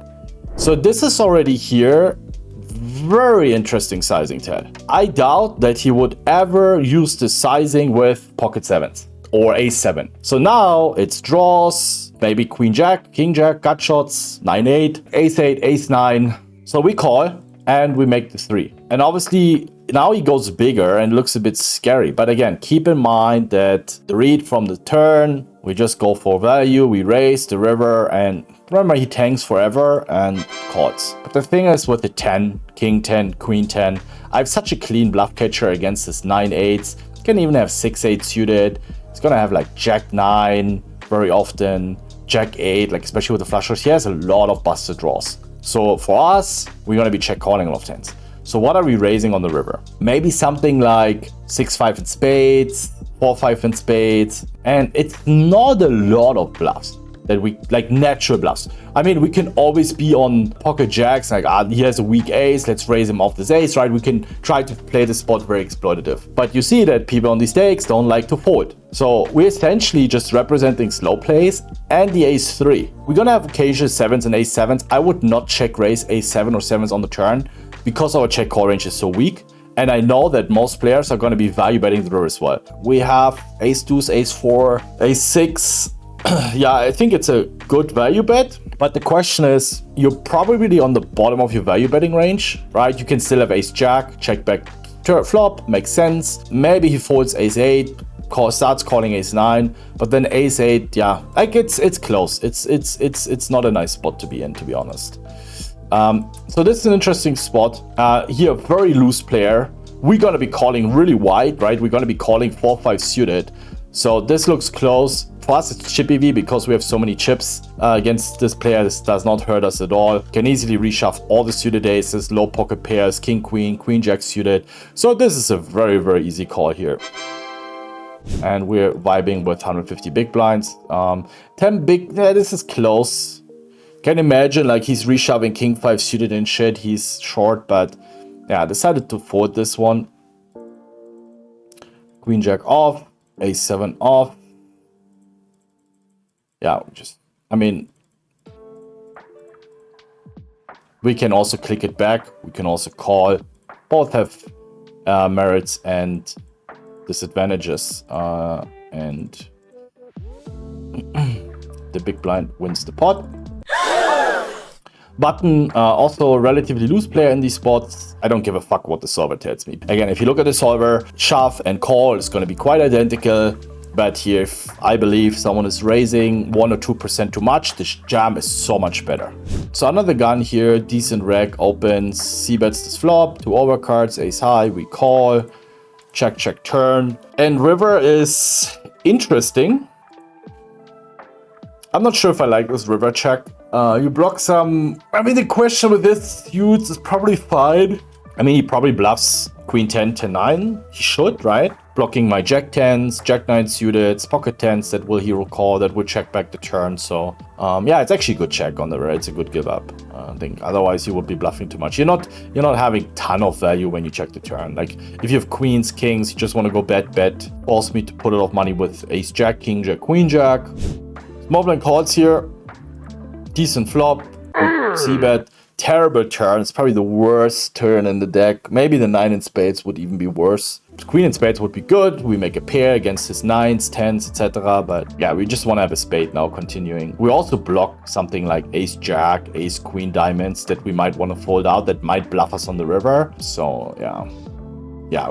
So this is already here. Very interesting sizing, Ted. I doubt that he would ever use the sizing with pocket 7s or ace 7. So now it's draws, maybe queen jack, king jack, gut shots, 9-8, ace 8, ace 9. So we call and we make the 3. And obviously now he goes bigger and looks a bit scary. But again, keep in mind that the read from the turn, we just go for value, we raise the river, and remember he tanks forever and calls. But the thing is with the 10, king 10, queen 10, I have such a clean bluff catcher against this 9-8s. He can even have 6-8 suited. It's gonna have like jack 9 very often, jack 8, like especially with the flush draws. He has a lot of busted draws. So for us, we're gonna be check calling a lot of 10s. So what are we raising on the river? Maybe something like 6-5 in spades, 4-5 in spades, and it's not a lot of bluffs that we like, natural bluffs. I mean, we can always be on pocket jacks, like he has a weak ace, let's raise him off this ace, right? We can try to play the spot very exploitative. But you see that people on these stakes don't like to fold. So we're essentially just representing slow plays and the ace 3. We're gonna have occasional 7s and ace 7s. I would not check raise ace 7 or 7s on the turn because our check call range is so weak. And I know that most players are going to be value betting the river as well. We have ace deuce, ace 4, ace 6. Yeah, I think it's a good value bet. But the question is, you're probably on the bottom of your value betting range, right? You can still have ace jack, check back flop, makes sense. Maybe he folds ace 8, starts calling ace 9, but then ace 8, yeah, like it's close. It's not a nice spot to be in, to be honest. So this is an interesting spot. Here, very loose player. We're gonna be calling really wide, right? We're gonna be calling 4-5 suited. So this looks close. For us, it's chip EV because we have so many chips against this player. This does not hurt us at all. Can easily reshuffle all the suited aces, low pocket pairs, king, queen jack suited. So this is a very, very easy call here. And we're vibing with 150 big blinds. 10 big, yeah, this is close. Can imagine like he's reshoving king 5 suited and shit. He's short, but yeah, decided to fold this one. Queen jack off, ace 7 off. Yeah, I mean, we can also click it back. We can also call. Both have merits and disadvantages. And the big blind wins the pot. Button, also a relatively loose player in these spots. I don't give a fuck what the solver tells me. Again, if you look at the solver, shove and call is going to be quite identical. But here, if I believe someone is raising 1 or 2% too much, this jam is so much better. So another gun here, decent reg, opens, c-bets this flop, 2 overcards, ace high, we call, check, check, turn. And river is interesting. I'm not sure if I like this river check. You block some... I mean, the question with this suits is probably fine. I mean, he probably bluffs queen 10, 10, 9. He should, right? Blocking my jack 10s, jack 9 suited, pocket 10s that will hero call, that will check back the turn. So, yeah, it's actually a good check on the river. It's a good give up. I think otherwise you would be bluffing too much. You're not having ton of value when you check the turn. Like, if you have queens, kings, you just want to go bet, force me to put a lot of money with ace jack, king jack, queen jack. Small blind calls here. Decent flop. C-bet. Terrible turn. It's probably the worst turn in the deck. Maybe the 9 in spades would even be worse. Queen in spades would be good. We make a pair against his 9s, 10s, etc. But yeah, we just want to have a spade now continuing. We also block something like ace jack, ace queen diamonds that we might want to fold out that might bluff us on the river. So yeah. Yeah,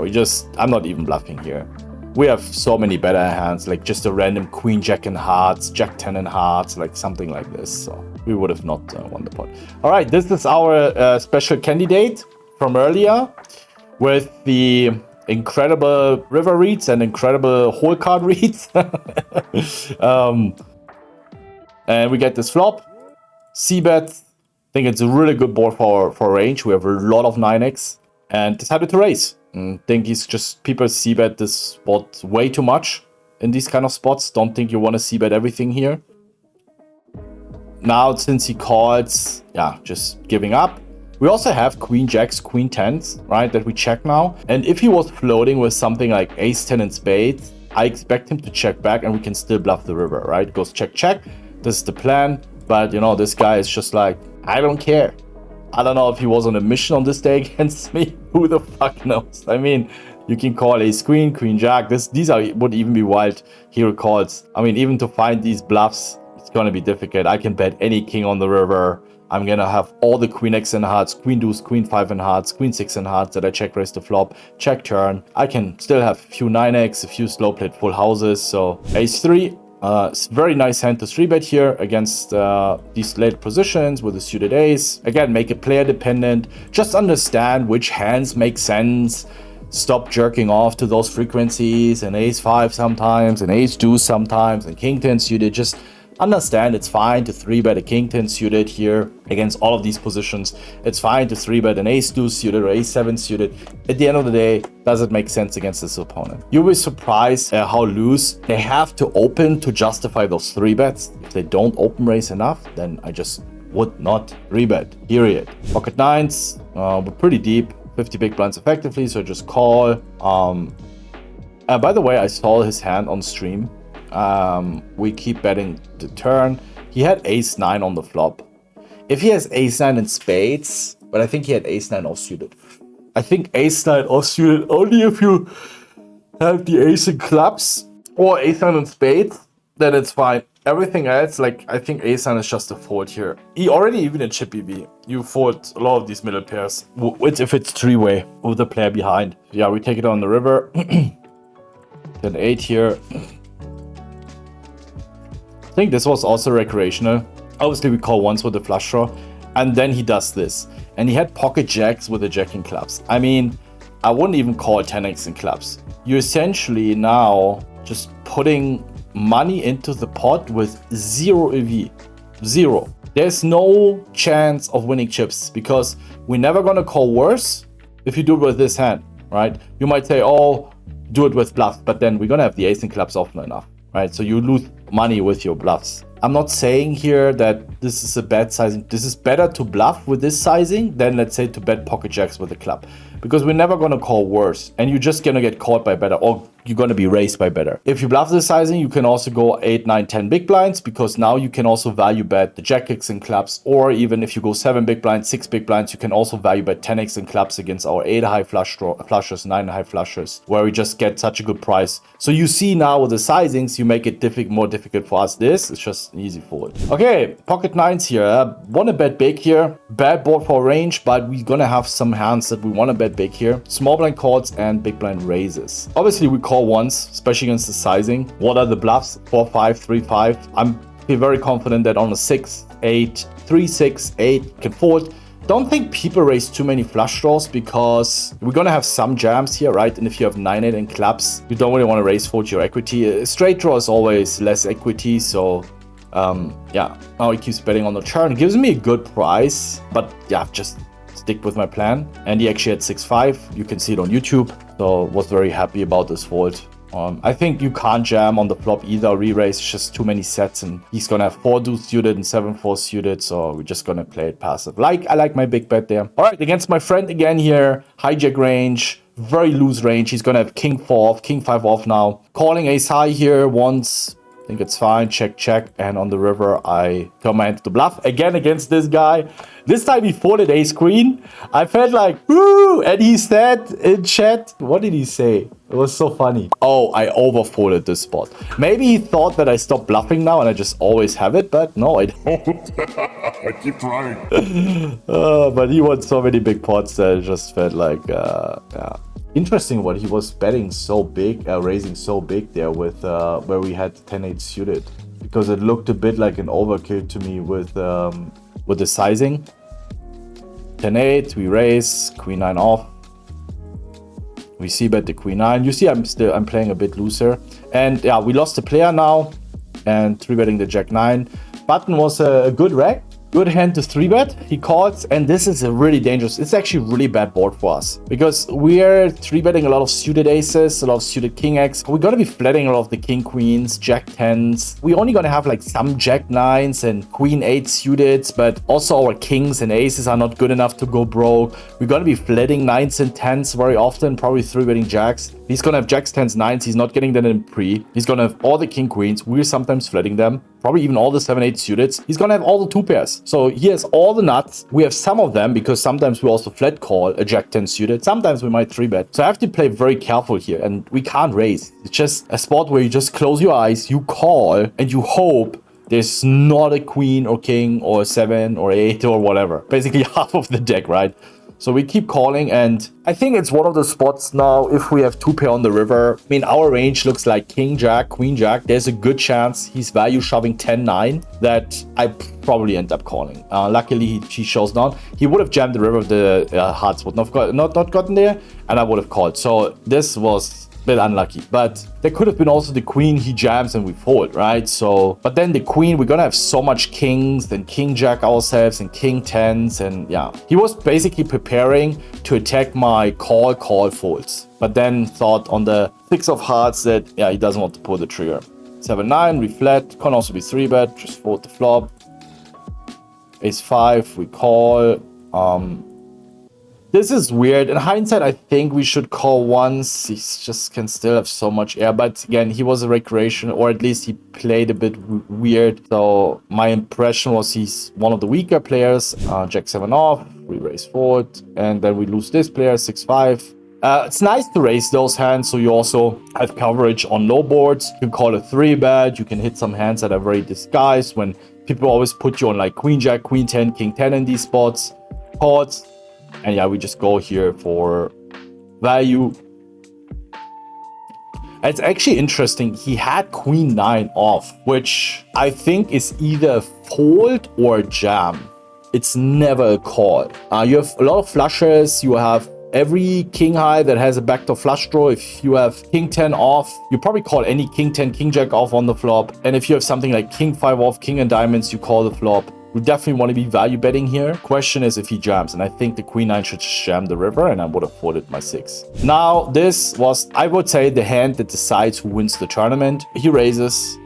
I'm not even bluffing here. We have so many better hands, like just a random queen jack in hearts, jack 10 in hearts, like something like this. So we would have not won the pot. All right, this is our special candidate from earlier with the incredible river reads and incredible whole card reads. And we get this flop. C-bet. I think it's a really good board for range. We have a lot of 9x and decided to raise. I think people c-bet this spot way too much in these kind of spots. Don't think you want to c-bet everything here. Now, since he calls, yeah, just giving up. We also have queen jacks, queen 10s, right, that we check now. And if he was floating with something like ace 10 in spades, I expect him to check back and we can still bluff the river, right? Goes check, check. This is the plan. But, you know, this guy is just like, I don't care. I don't know if he was on a mission on this day against me. Who the fuck knows? I mean, you can call ace queen, queen jack. These would even be wild hero calls. I mean, even to find these bluffs, it's going to be difficult. I can bet any king on the river. I'm going to have all the queen x in hearts, queen deuce, queen 5 in hearts, queen 6 in hearts that I check raise the flop, check turn. I can still have a few 9x, a few slow played full houses. So ace 3. It's a very nice hand to 3-bet here against these late positions with a suited ace. Again, make it player dependent. Just understand which hands make sense. Stop jerking off to those frequencies and ace 5 sometimes and ace deuce sometimes and king 10 suited. Just understand it's fine to 3-bet a king 10 suited here against all of these positions. It's fine to 3-bet an ace deuce suited or ace 7 suited. At the end of the day, does it make sense against this opponent? You'll be surprised how loose they have to open to justify those 3-bets. If they don't open raise enough, then I just would not 3-bet, period. Pocket 9s, we're pretty deep, 50 big blinds effectively, so just call. By the way, I saw his hand on stream. We keep betting the turn. He had ace 9 on the flop. If he has ace 9 in spades, but I think he had ace 9 offsuited. I think ace 9 offsuited only if you have the ace in clubs or ace 9 in spades, then it's fine. Everything else, like, I think ace 9 is just a fold here. He already, even in chip EV, you fold a lot of these middle pairs. If it's 3-way with the player behind. Yeah, we take it on the river. Then 8 here. I think this was also recreational. Obviously, we call once with the flush draw. And then he does this. And he had pocket jacks with the jack in clubs. I mean, I wouldn't even call 10x in clubs. You're essentially now just putting money into the pot with 0 EV. 0. There's no chance of winning chips because we're never going to call worse if you do it with this hand, right? You might say, oh, do it with bluff, but then we're going to have the ace in clubs often enough, right? So you lose money with your bluffs. I'm not saying here that this is a bad sizing. This is better to bluff with this sizing than, let's say, to bet pocket jacks with a club. Because we're never going to call worse. And you're just going to get caught by better. Or you're going to be raised by better. If you bluff this sizing, you can also go 8, 9, 10 big blinds. Because now you can also value bet the jack X in clubs. Or even if you go 7 big blinds, 6 big blinds, you can also value bet 10x in clubs against our 8 high flushes, 9 high flushes. Where we just get such a good price. So you see now with the sizings, you make it more difficult for us. This is just an easy fold. Okay, pocket 9s here. Want to bet big here. Bad board for range, but we're going to have some hands that we want to bet big here. Small blind calls and big blind raises. Obviously, we call once, especially against the sizing. What are the bluffs? 4, 5, 3, 5. I'm feel very confident that on a 6, 8, 3, 6, 8 can fold. Don't think people raise too many flush draws because we're going to have some jams here, right? And if you have 9, 8 in clubs, you don't really want to raise fold your equity. A straight draw is always less equity, so yeah. Now he keeps betting on the turn. It gives me a good price, but yeah, just stick with my plan. And he actually had 6-5. You can see it on YouTube. So was very happy about this fold. I think you can't jam on the flop either, re-raise, just too many sets, and he's gonna have 4 deuce suited and 7-4 suited, so we're just gonna play it passive. I like my big bet there. All right, against my friend again here, hijack range, very loose range. He's gonna have king 4 off, king 5 off now. Calling ace high here once. I think it's fine. Check, check. And on the river, I turn my hand to the bluff. Again against this guy. This time he folded ace queen. I felt like, woo! And he said in chat, what did he say? It was so funny. Oh, I overfolded this spot. Maybe he thought that I stopped bluffing now and I just always have it, but no, I don't. I keep trying. But he won so many big pots that it just felt like, yeah. Interesting what he was betting so big, raising so big there with where we had 10-8 suited, because it looked a bit like an overkill to me with the sizing. 10-8, we raise, queen 9 off. We see bet the queen 9. You see, I'm playing a bit looser, and yeah, we lost the player now, and 3-betting the jack 9. Button was a good reg. Good hand to 3-bet, he calls, and this is a really dangerous, it's actually a really bad board for us. Because we're 3-betting a lot of suited aces, a lot of suited king X. We're gonna be flatting a lot of the king queens, jack 10s. We're only gonna have like some jack 9s and queen 8 suited, but also our kings and aces are not good enough to go broke. We're gonna be flatting 9s and 10s very often, probably 3-betting jacks. He's gonna have jacks, 10s, 9s, he's not getting them in pre. He's gonna have all the king queens, we're sometimes flatting them. Probably even all the 7-8 suited. He's gonna have all the 2 pairs. So he has all the nuts. We have some of them because sometimes we also flat call a jack 10 suited. Sometimes we might 3-bet. So I have to play very careful here, and we can't raise. It's just a spot where you just close your eyes, you call, and you hope there's not a queen or king or 7 or 8 or whatever. Basically half of the deck, right? So we keep calling, and I think it's one of the spots now, if we have 2 pair on the river. I mean, our range looks like king jack, queen jack. There's a good chance he's value shoving 10-9 that I probably end up calling. Luckily, he shows down. He would have jammed the river if the hearts would not gotten there, and I would have called. So this was a bit unlucky, but there could have been also the queen he jams and we fold, right? So, but then the queen, we're gonna have so much kings, then king jack ourselves and king 10s, and yeah, he was basically preparing to attack my call folds, but then thought on the 6 of hearts that yeah, he doesn't want to pull the trigger. 7-9, we flat, can also be 3-bet, just fold the flop. Ace 5, we call. This is weird. In hindsight, I think we should call once. He just can still have so much air. But again, he was a recreation, or at least he played a bit weird. So my impression was he's one of the weaker players. Jack 7 off, we raise forward, and then we lose this player, 6-5. It's nice to raise those hands, so you also have coverage on low boards. You can call a 3-bet. You can hit some hands that are very disguised when people always put you on like queen jack, queen 10, king 10 in these spots. Calls. And yeah, we just go here for value. It's actually interesting. He had queen 9 off, which I think is either fold or jam. It's never a call. You have a lot of flushes. You have every king high that has a backdoor flush draw. If you have king 10 off, you probably call any king 10, king jack off on the flop. And if you have something like king 5 off, king and diamonds, you call the flop. We definitely want to be value betting here. Question is if he jams, and I think the queen 9 should jam the river, and I would have folded my 6. Now, this was, I would say, the hand that decides who wins the tournament. He raises,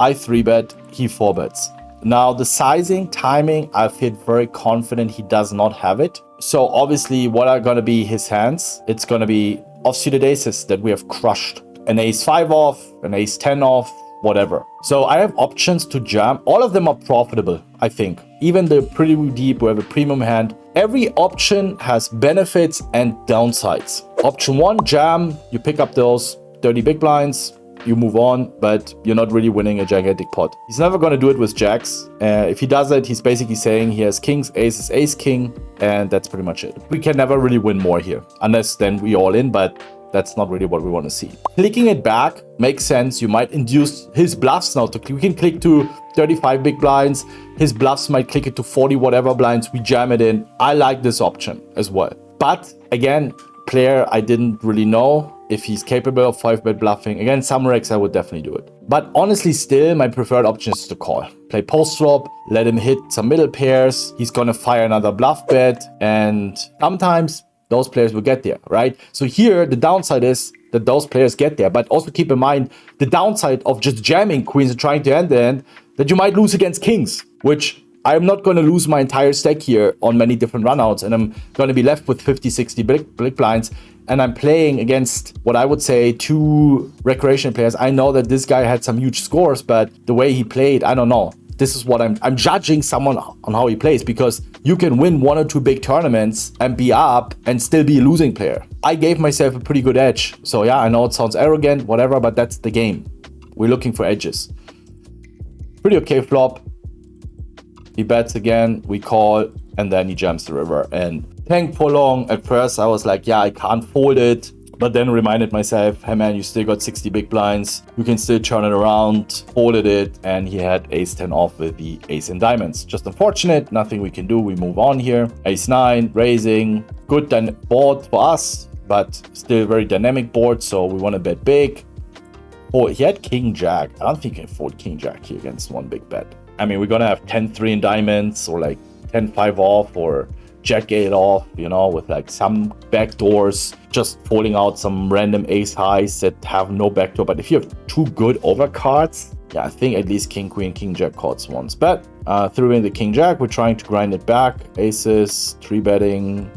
I 3-bet, he 4-bets. Now, the sizing, timing, I feel very confident he does not have it. So obviously, what are going to be his hands? It's going to be offsuited aces that we have crushed. An ace 5 off, an ace 10 off, whatever. So I have options to jam. All of them are profitable, I think. Even the pretty deep, we have a premium hand. Every option has benefits and downsides. Option 1, jam. You pick up those 30 big blinds. You move on, but you're not really winning a gigantic pot. He's never going to do it with jacks. If he does it, he's basically saying he has kings, aces, ace, king, and that's pretty much it. We can never really win more here, unless then we all in, but that's not really what we want to see. Clicking it back makes sense. You might induce his bluffs now to click. We can click to 35 big blinds. His bluffs might click it to 40 whatever blinds. We jam it in. I like this option as well. But again, player, I didn't really know if he's capable of 5-bet bluffing. Again, some regs, I would definitely do it. But honestly, still, my preferred option is to call. Play post-flop, let him hit some middle pairs. He's going to fire another bluff bet. And sometimes those players will get there, right? So here, the downside is that those players get there. But also keep in mind, the downside of just jamming queens and trying to end the end, that you might lose against kings, which I'm not going to lose my entire stack here on many different runouts. And I'm going to be left with 50, 60 big blinds. And I'm playing against what I would say 2 recreational players. I know that this guy had some huge scores, but the way he played, I don't know. This is what I'm judging someone on how he plays, because you can win 1 or 2 big tournaments and be up and still be a losing player. I gave myself a pretty good edge. So yeah, I know it sounds arrogant, whatever, but that's the game. We're looking for edges. Pretty okay flop. He bets again, we call, and then he jams the river. And tanked for long. At first, I was like, yeah, I can't fold it. But then reminded myself, hey man, you still got 60 big blinds. You can still turn it around, folded it, and he had ace 10 off with the ace in diamonds. Just unfortunate, nothing we can do. We move on here. Ace 9, raising. Good board for us, but still very dynamic board, so we want to bet big. Oh, he had king jack. I don't think he can fold king jack here against one big bet. I mean, we're going to have 10-3 in diamonds, or like 10-5 off, or jack 8 off, you know, with like some backdoors, just folding out some random ace highs that have no backdoor. But if you have 2 good overcards, yeah, I think at least king, queen, king, jack calls once. But through in the king, jack, we're trying to grind it back. Aces, 3-betting,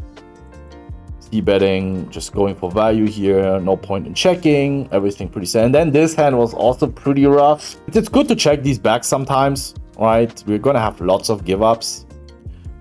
c-betting, just going for value here. No point in checking, everything pretty sad. And then this hand was also pretty rough. It's good to check these back sometimes, right? We're going to have lots of give-ups.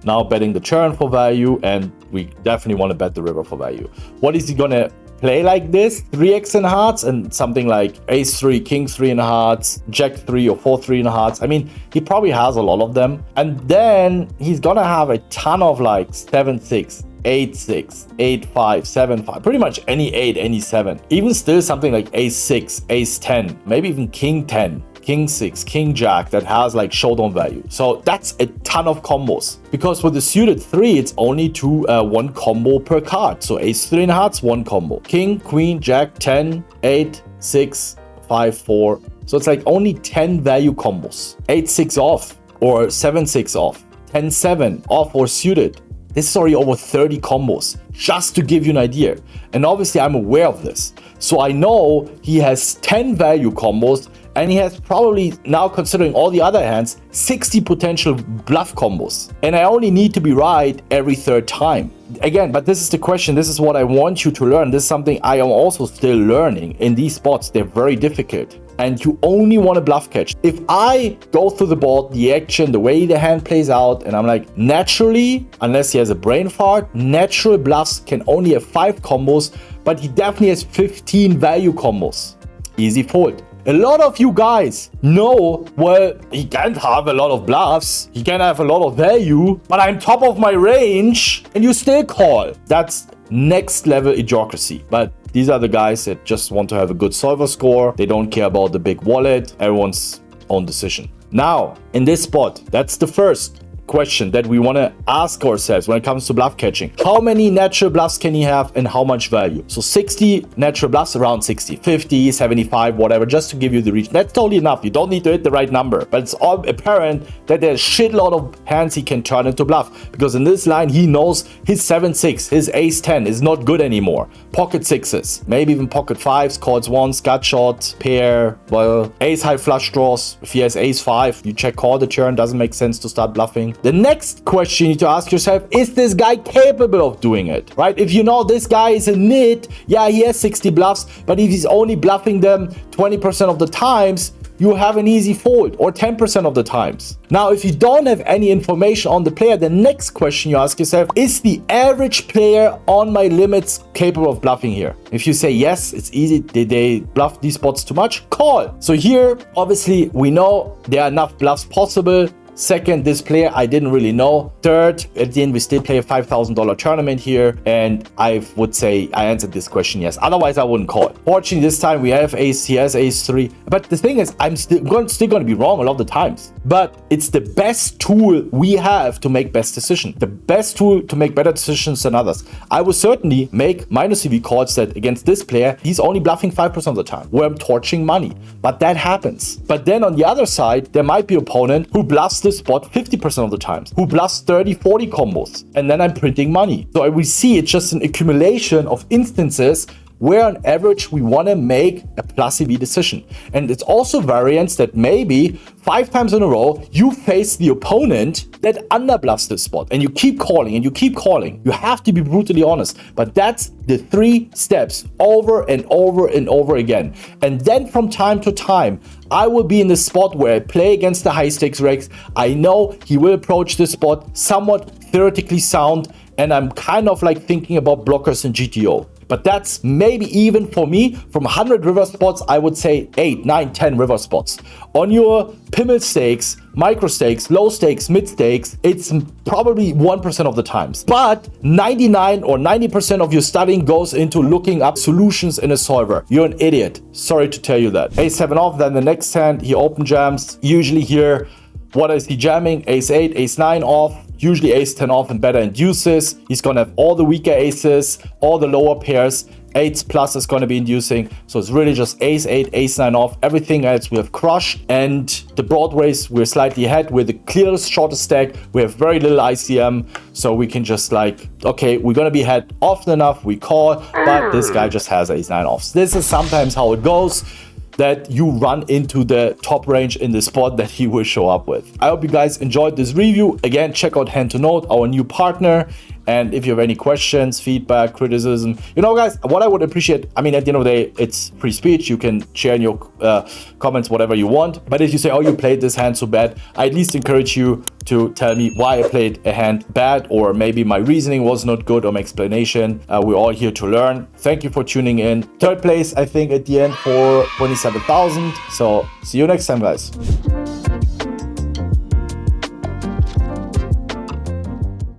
Now betting the turn for value, and we definitely want to bet the river for value. What is he going to play like this? 3x in hearts and something like ace 3, king 3 in hearts, jack 3 or 4-3 in hearts. I mean, he probably has a lot of them. And then he's going to have a ton of like 7-6, 8-6, 8-5, 7-5, pretty much any 8, any 7. Even still something like ace 6, ace 10, maybe even king 10. King 6, king jack that has like showdown value. So that's a ton of combos, because with the suited 3, it's only 1 combo per card. So ace 3 in hearts, 1 combo. King, queen, jack, 10, 8, 6, 5, 4. So it's like only 10 value combos. 8-6 off or 7-6 off, 10-7 off or suited. This is already over 30 combos, just to give you an idea. And obviously I'm aware of this. So I know he has 10 value combos, and he has probably, now considering all the other hands, 60 potential bluff combos. And I only need to be right every 3rd time. Again, but this is the question. This is what I want you to learn. This is something I am also still learning. In these spots, they're very difficult. And you only want to bluff catch. If I go through the board, the action, the way the hand plays out, and I'm like, naturally, unless he has a brain fart, natural bluffs can only have 5 combos, but he definitely has 15 value combos. Easy fold. A lot of you guys know, well, he can't have a lot of bluffs, he can have a lot of value, but I'm top of my range, and you still call. That's next level idiocracy. But these are the guys that just want to have a good solver score. They don't care about the big wallet. Everyone's own decision. Now, in this spot, that's the first question that we want to ask ourselves when it comes to bluff catching. How many natural bluffs can he have and how much value? So 60 natural bluffs, around 60, 50, 75, whatever, just to give you the reach. That's totally enough. You don't need to hit the right number, but it's all apparent that there's a shitload of hands he can turn into bluff, because in this line, he knows his 7-6, his ace-10 is not good anymore. Pocket sixes, maybe even pocket fives, calls ones, gut shot, pair, well, ace-high flush draws. If he has ace-5, you check call the turn, doesn't make sense to start bluffing. The next question you need to ask yourself, is this guy capable of doing it, right? If you know this guy is a nit, yeah, he has 60 bluffs, but if he's only bluffing them 20% of the times, you have an easy fold, or 10% of the times. Now, if you don't have any information on the player, the next question you ask yourself, is the average player on my limits capable of bluffing here? If you say yes, it's easy. Did they bluff these spots too much? Call. So here, obviously, we know there are enough bluffs possible. Second, this player I didn't really know. Third, at the end we still play a $5,000 tournament here, and I would say I answered this question yes. Otherwise I wouldn't call it. Fortunately, this time we have ace, he has ace-3. But the thing is, I'm still going to be wrong a lot of the times. But it's the best tool we have to make best decisions. The best tool to make better decisions than others. I will certainly make minus EV calls that against this player, he's only bluffing 5% of the time, where I'm torching money. But that happens. But then on the other side, there might be an opponent who bluffs this spot 50% of the times, who bluffs 30-40 combos, and then I'm printing money. So we see it's just an accumulation of instances where on average we want to make a plus EV decision. And it's also variance that maybe 5 times in a row you face the opponent that underbluffs this spot, and you keep calling and you keep calling. You have to be brutally honest, but that's the 3 steps over and over and over again. And then from time to time, I will be in the spot where I play against the high stakes regs. I know he will approach this spot somewhat theoretically sound, and I'm kind of like thinking about blockers in GTO. But that's maybe even for me, from 100 river spots, I would say 8, 9, 10 river spots. On your Pimmel stakes, micro stakes, low stakes, mid stakes, it's probably 1% of the times. But 99 or 90% of your studying goes into looking up solutions in a solver. You're an idiot. Sorry to tell you that. Ace-7 off, then the next hand, he open jams. Usually here, what is he jamming? Ace-8, Ace-9 off. Usually ace-10 off and better induces. He's going to have all the weaker aces, all the lower pairs. 8s plus is going to be inducing. So it's really just ace-8, ace-9 off. Everything else we have crushed. And the broadways, we're slightly ahead. We're the clearest, shortest stack. We have very little ICM. So we can just like, okay, we're going to be ahead often enough. We call, but this guy just has ace-9 offs. This is sometimes how it goes, that you run into the top range in the spot that he will show up with. I hope you guys enjoyed this review. Again, check out Hand2Note, our new partner. And if you have any questions, feedback, criticism, you know, guys, what I would appreciate, I mean, at the end of the day, it's free speech. You can share in your comments whatever you want. But if you say, oh, you played this hand so bad, I at least encourage you to tell me why I played a hand bad, or maybe my reasoning was not good, or my explanation. We're all here to learn. Thank you for tuning in. Third place, I think, at the end for 27,000. So see you next time, guys.